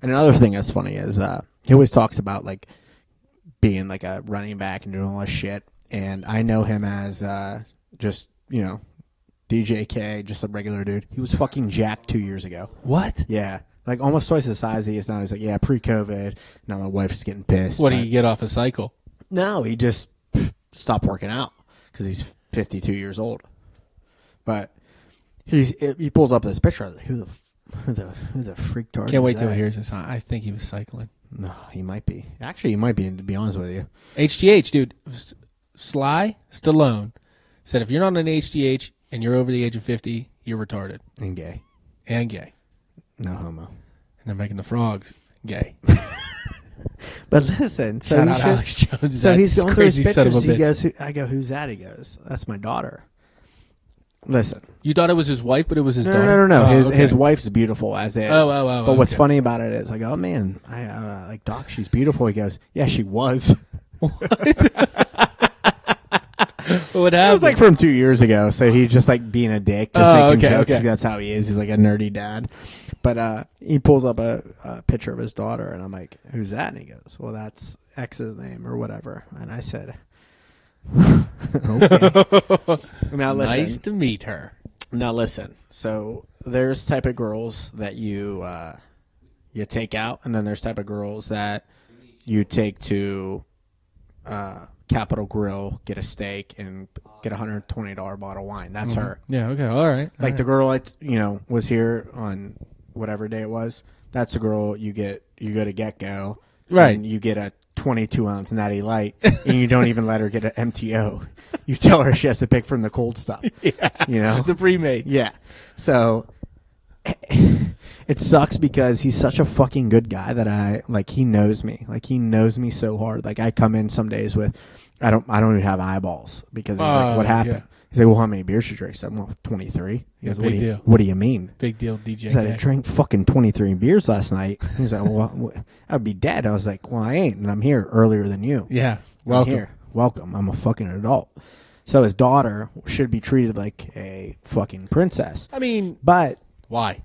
And another thing that's funny is he always talks about like being like a running back and doing all this shit, and I know him as just DJ K, just a regular dude. He was fucking jacked 2 years ago. What? Yeah. Like almost twice the size he is now. He's like, yeah, pre-COVID. Now my wife's getting pissed. What, did he get off a cycle? No, he just stopped working out because he's 52 years old. But he pulls up this picture. I was like, who the freak tard? Can't wait till he hears this. I think he was cycling. No, he might be. Actually, he might be. To be honest with you, HGH, dude. Sly Stallone said if you're not an HGH and you're over the age of 50, you're retarded and gay. And gay. No homo. And they're making the frogs gay. But listen, so shout out Alex Jones. So he's going through his pictures. He goes, I go, who's that? He goes, that's my daughter. Listen. You thought it was his wife, but it was his daughter? No. Oh, his wife's beautiful as is. Oh. But what's funny about it is, I go, oh man, I like Doc. She's beautiful. He goes, yeah, she was. What happened? It was like from 2 years ago. So he's just like being a dick, just making jokes. Okay. That's how he is. He's like a nerdy dad. But he pulls up a picture of his daughter, and I'm like, who's that? And he goes, well, that's X's name or whatever. And I said, okay. Now listen. Nice to meet her. Now listen. So there's type of girls that you take out, and then there's type of girls that you take to Capitol Grill, get a steak, and get a $120 bottle of wine. That's her. Yeah. Okay. All right. Like the girl was here on whatever day it was. That's the girl you go to Get Go, right? And you get a 22-ounce Natty Light, and you don't even let her get an MTO. You tell her she has to pick from the cold stuff. Yeah. The pre-made. Yeah. So it sucks because he's such a fucking good guy that he knows me. Like he knows me so hard. Like I come in some days with I don't even have eyeballs because he's like, what happened? Yeah. He's like, well, how many beers you drink? So I'm like, 23. He goes, deal. What do you mean? Big deal, DJ. He said, I drank fucking 23 beers last night. He's like, well, I'd be dead. I was like, well, I ain't, and I'm here earlier than you. Yeah, welcome. I'm here. Welcome. I'm a fucking adult. So his daughter should be treated like a fucking princess. I mean, but why?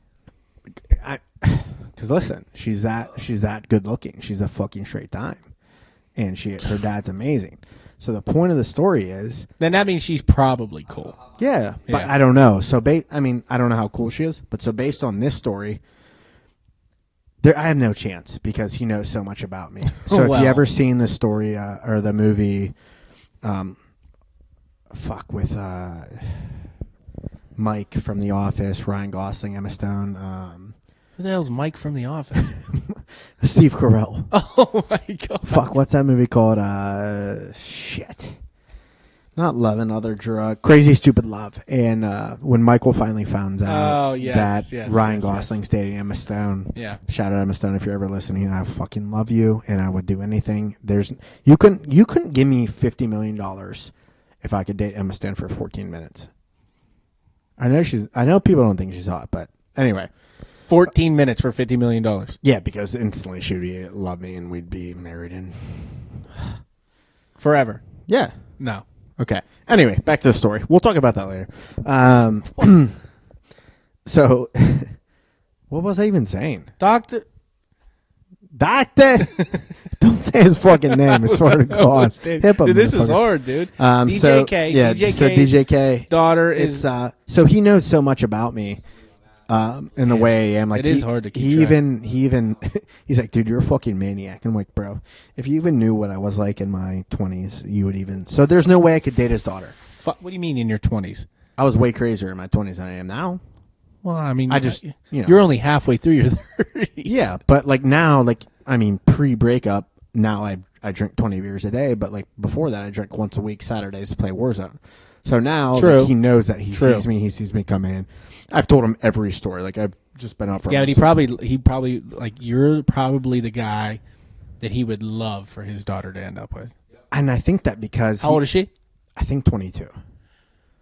Because listen, she's that good looking. She's a fucking straight dime, and her dad's amazing. So the point of the story is, then that means she's probably cool. Yeah, but I don't know. So I don't know how cool she is. But so based on this story, I have no chance because he knows so much about me. So if you ever seen the story or the movie, with Mike from The Office, Ryan Gosling, Emma Stone. Who the hell's Mike from The Office? Steve Carell. Oh my god. Fuck, what's that movie called? Shit. Not Love and Other Drug. Crazy Stupid Love. And when Michael finally found out that Ryan Gosling's dating Emma Stone. Yeah. Shout out Emma Stone if you're ever listening. I fucking love you, and I would do anything. You couldn't give me $50 million if I could date Emma Stone for 14 minutes. I know people don't think she's hot, but anyway. 14 minutes for $50 million. Yeah, because instantly she would love me and we'd be married and forever. Yeah. No. Okay. Anyway, back to the story. We'll talk about that later. So, what was I even saying? Doctor. Don't say his fucking name. It's for God. Dude, this is hard, dude. DJK. Daughter is. So he knows so much about me. In the way I am, like it is hard to keep track. He even he's like, dude, you're a fucking maniac. I'm like, bro, if you even knew what I was like in my 20s, you would even. So there's no way I could date his daughter. What do you mean in your 20s? I was way crazier in my 20s than I am now. Well, I mean, I just you're only halfway through your 30s. Yeah, but like now, pre-breakup, now I drink 20 beers a day, but like before that, I drink once a week Saturdays to play Warzone. So now like, he knows that he sees me. He sees me come in. I've told him every story. Like I've just been out for. Yeah, but he probably like you're probably the guy that he would love for his daughter to end up with. And I think that because how old is she? I think 22.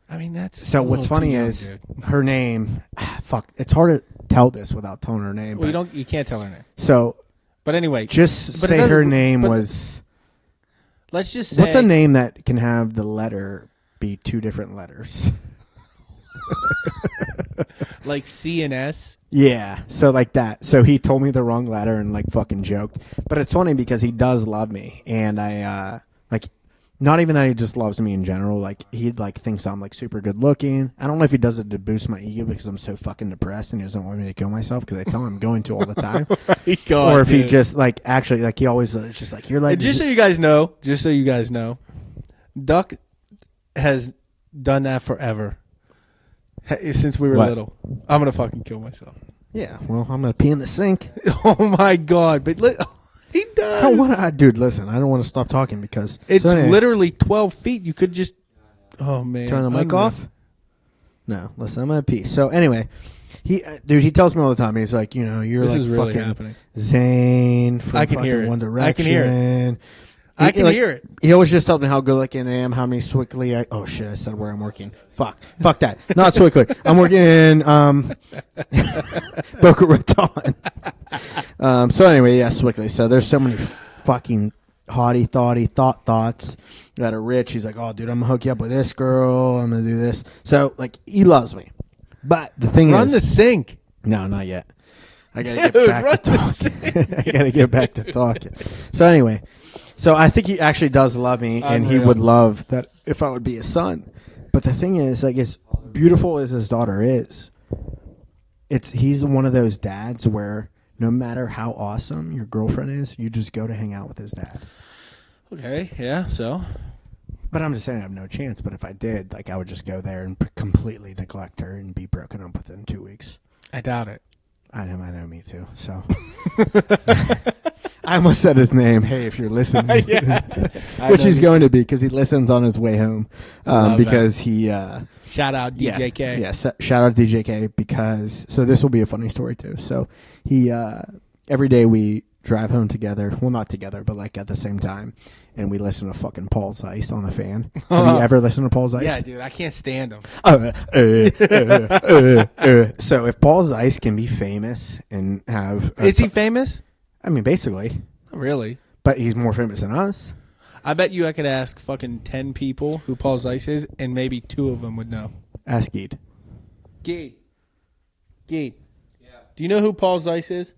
I mean that's so. What's funny is her name. Fuck, it's hard to tell this without telling her name. Well, you can't tell her name. So, but anyway, just say her name was. Let's just say what's a name that can have the letter be two different letters. Like C and S? Yeah, so like that. So he told me the wrong letter and like fucking joked. But it's funny because he does love me. And I, like, not even that he just loves me in general. Like, he like thinks I'm like super good looking. I don't know if he does it to boost my ego because I'm so fucking depressed and he doesn't want me to kill myself because I tell him I'm going to all the time. God, or if he just like, actually, like he always is just like, you're like. Just so you guys know, Duck has done that forever. Since we were little. I'm going to fucking kill myself. Yeah, well, I'm going to pee in the sink. Oh, my God. But he does. Dude, listen, I don't want to stop talking because... It's literally 12 feet. You could just... Oh, man. Turn the mic off? No, listen, I'm going to pee. So, anyway, he tells me all the time. He's like, you're this like is really fucking happening. Zayn from I can hear it. One Direction. I can hear it. I can hear it. He always just tells me how good looking I am, how many Swickly oh shit, I said where I'm working. Fuck that. Not Swickly. I'm working in Boca Raton. So anyway, yeah, Swickly. So there's so many fucking thoughts that are rich. He's like, oh dude, I'm gonna hook you up with this girl, I'm gonna do this. So like he loves me. But the thing Run the sink. No, not yet. I gotta get back to talking. I gotta get back to talking. So anyway, so I think he actually does love me, and he would love that if I would be his son. But the thing is, like, as beautiful as his daughter is, he's one of those dads where no matter how awesome your girlfriend is, you just go to hang out with his dad. Okay, yeah, so. But I'm just saying I have no chance. But if I did, like, I would just go there and completely neglect her and be broken up within 2 weeks. I doubt it. I know, me too. So I almost said his name. Hey, if you're listening, which he's going to be because he listens on his way home. Because he shout out DJK. Yeah, shout out DJK because this will be a funny story too. So he every day we drive home together. Well, not together, but like at the same time. And we listen to fucking Paul Zeist on the fan. Have you ever listened to Paul Zeist? Yeah, dude, I can't stand him. So if Paul Zeist can be famous and have... Is he famous? I mean, basically. Really? But he's more famous than us. I bet you I could ask fucking 10 people who Paul Zeist is, and maybe 2 of them would know. Ask Geed. Geed. Yeah. Do you know who Paul Zeist is?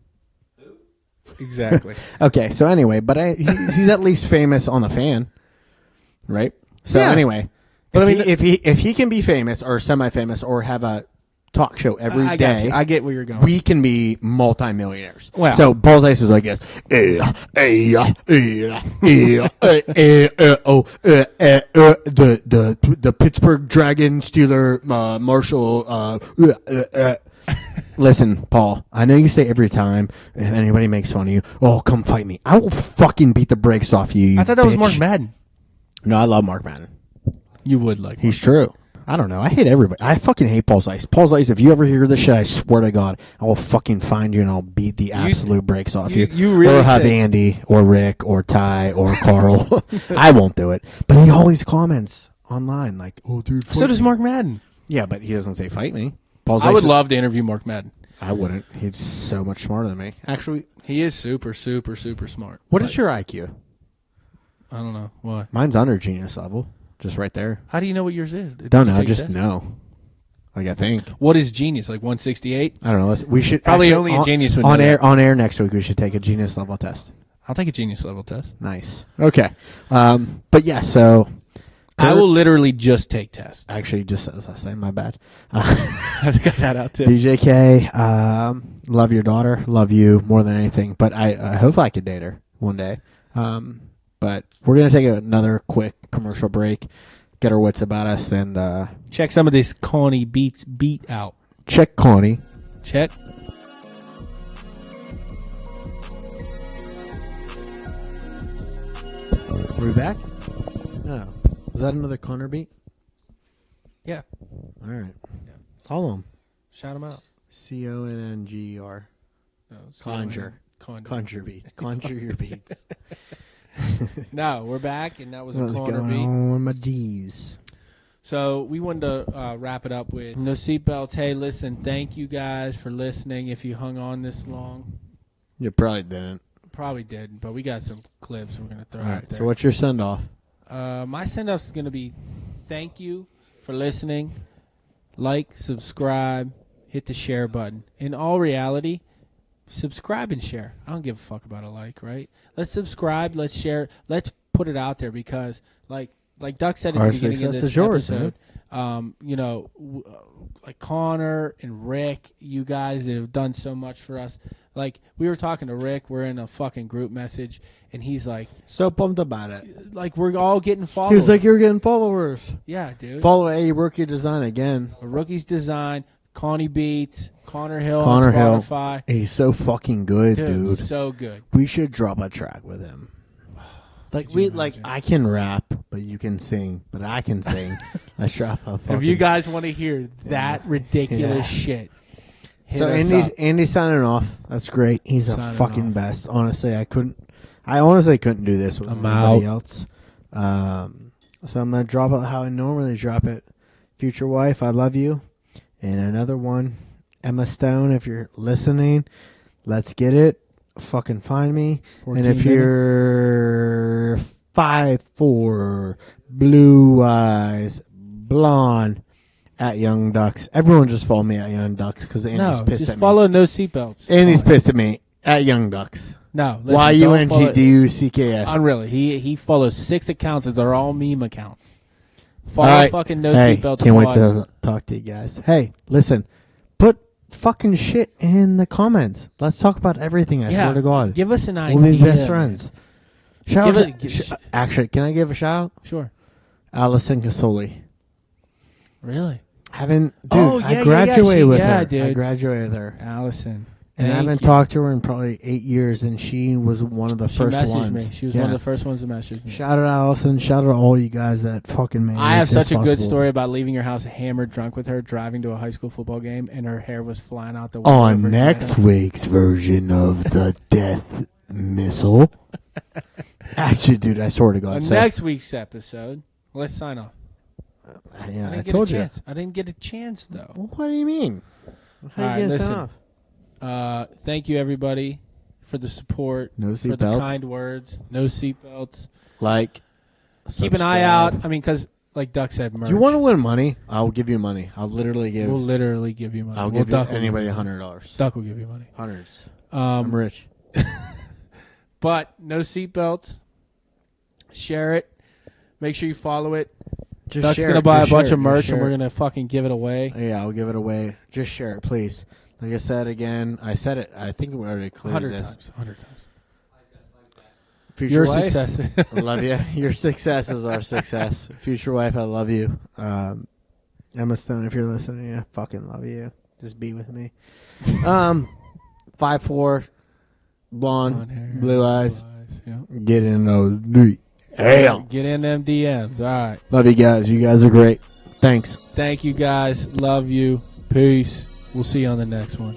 Exactly. Okay, so anyway, but he's at least famous on the fan, right? So anyway, but if he can be famous or semi-famous or have a talk show every day, I get where you're going. We can be multi-millionaires. Wow. So Paul Zeist is like this. The Pittsburgh Dragon Steeler Marshall. Listen, Paul, I know you say every time if anybody makes fun of you, oh, come fight me. I will fucking beat the brakes off you, I thought that was bitch. Mark Madden. No, I love Mark Madden. You would like. He's true. I don't know. I hate everybody. I fucking hate Paul's Ice. Paul's Ice, if you ever hear this shit, I swear to God, I will fucking find you and I'll beat the absolute brakes off you. You really or have Andy or Rick or Ty or Carl. I won't do it. But he always comments online like, oh, dude, So does Mark Madden. Yeah, but he doesn't say fight me. Paul's I Ice would love to interview Mark Madden. I wouldn't. He's so much smarter than me. Actually, he is super, super, super smart. What is your IQ? I don't know. Why? Mine's under genius level. Just right there. How do you know what yours is? Don't know. Just know. Like, I think. What is genius? Like 168? I don't know. We should probably actually, only a genius would on know air. that. On air next week, we should take a genius level test. I'll take a genius level test. Nice. Okay. But yeah, so I will literally just take tests. Actually, just says last name. My bad. I've got that out too. DJK, love your daughter. Love you more than anything. But I hope I could date her one day. But we're gonna take another quick commercial break. Get our wits about us and check some of this Connie Beats beat out. Check Connie. Check. Are we back? No. Was that another Connor beat? Yeah. All right. Yeah. Follow him. Shout him out. CONNGER. No, Conjure. Conjure beat. Conjure your beats. No, we're back, and that was what a was corner going beat. on with my D's? So we wanted to wrap it up with no seatbelts. Hey, listen, thank you guys for listening. If you hung on this long, You probably didn't. probably did, but we got some clips we're gonna throw All out right. there. So what's your send off? My send off is gonna be thank you for listening. Like, subscribe, hit the share button. In all reality, subscribe and share. I don't give a fuck about a like, right? Let's subscribe, let's share, let's put it out there because, like Duck said at Our the beginning of success this is yours, episode, you know, like Connor and Rick, you guys that have done so much for us. Like, we were talking to Rick, we're in a fucking group message, and he's like, So pumped about it. like, we're all getting followers. He was like, you're getting followers. Yeah, dude. Follow A Rookie Design again. A Rookie's Design, Connie Beats, Connor Hill Connor on Hill. Spotify. He's so fucking good, dude. So good. We should drop a track with him. Like I can rap, but you can sing, but I can sing. Let's drop a fucking. If you guys want to hear that ridiculous shit, hit so us up. Andy's signing off. That's great. He's a Signing fucking off. best. Honestly, I honestly couldn't do this with I'm anybody out. else. So I'm gonna drop it how I normally drop it. Future wife, I love you. And another one, Emma Stone. If you're listening, let's get it. Fucking find me. 14 And if minutes. you're 5'4", blue eyes, blonde, at Young Ducks. Everyone just follow me at Young Ducks because Andy's No, pissed just at me. follow No Seatbelts. Andy's pissed at me at Young Ducks. No, listen, don't follow- YUNGDUCKS. Unreally, he follows 6 accounts. They're all meme accounts. Follow All right. fucking No Hey, Seatbelts. can't wait pod. to talk to you guys. Hey, listen, put fucking shit in the comments. Let's talk about everything. I swear to God, Give us an idea. we'll be best man. friends. Shout Give out. it- Actually, can I give a shout out? Sure. Allison Casoli. Really? Haven't dude? Oh, yeah, I yeah, graduated with yeah, her. dude. I graduated with her, Allison. and I Thank haven't you. talked to her in probably 8 years. And she was one of the She first messaged ones. me. She was Yeah. one of the first ones to message me. Shout out Allison. Shout out all you guys that fucking made. I have this such a good possible. story about leaving your house hammered drunk with her, driving to a high school football game, and her hair was flying out the window. of On her next dress. week's version of the death missile. Actually, dude, I swear to God. On So, next week's episode, let's sign off. yeah, I didn't get told a you. chance. I didn't get a chance though. What do you mean? How All right, you gonna listen. sign off? Thank you everybody for the support, No for the seatbelts. kind words. No seatbelts. Like, Keep an eye out. I mean, because like Duck said, merch. Do you want to win money? I'll give you money. I'll literally give. We'll literally give you money. I'll Well, give Duck will anybody give you money. $100. Duck will give you money. Hundreds. I'm rich. But no seatbelts. Share it. Make sure you follow it. Just Duck's share gonna it. buy a Just bunch share of it. merch, Just and we're share it. gonna fucking give it away. Yeah, I'll give it away. Just share it, please. Like I said again, I said it. I think we already cleared 100 this. times. 100 times. Future Your wife, success. I love you. Your success is our success. Future wife, I love you. Emma Stone, if you're listening, I fucking love you. Just be with me. 5'4", blonde, hair, blue eyes. Yeah. Get in those DMs. Hell. Get in them DMs. All right. Love you guys. You guys are great. Thanks. Thank you guys. Love you. Peace. We'll see you on the next one.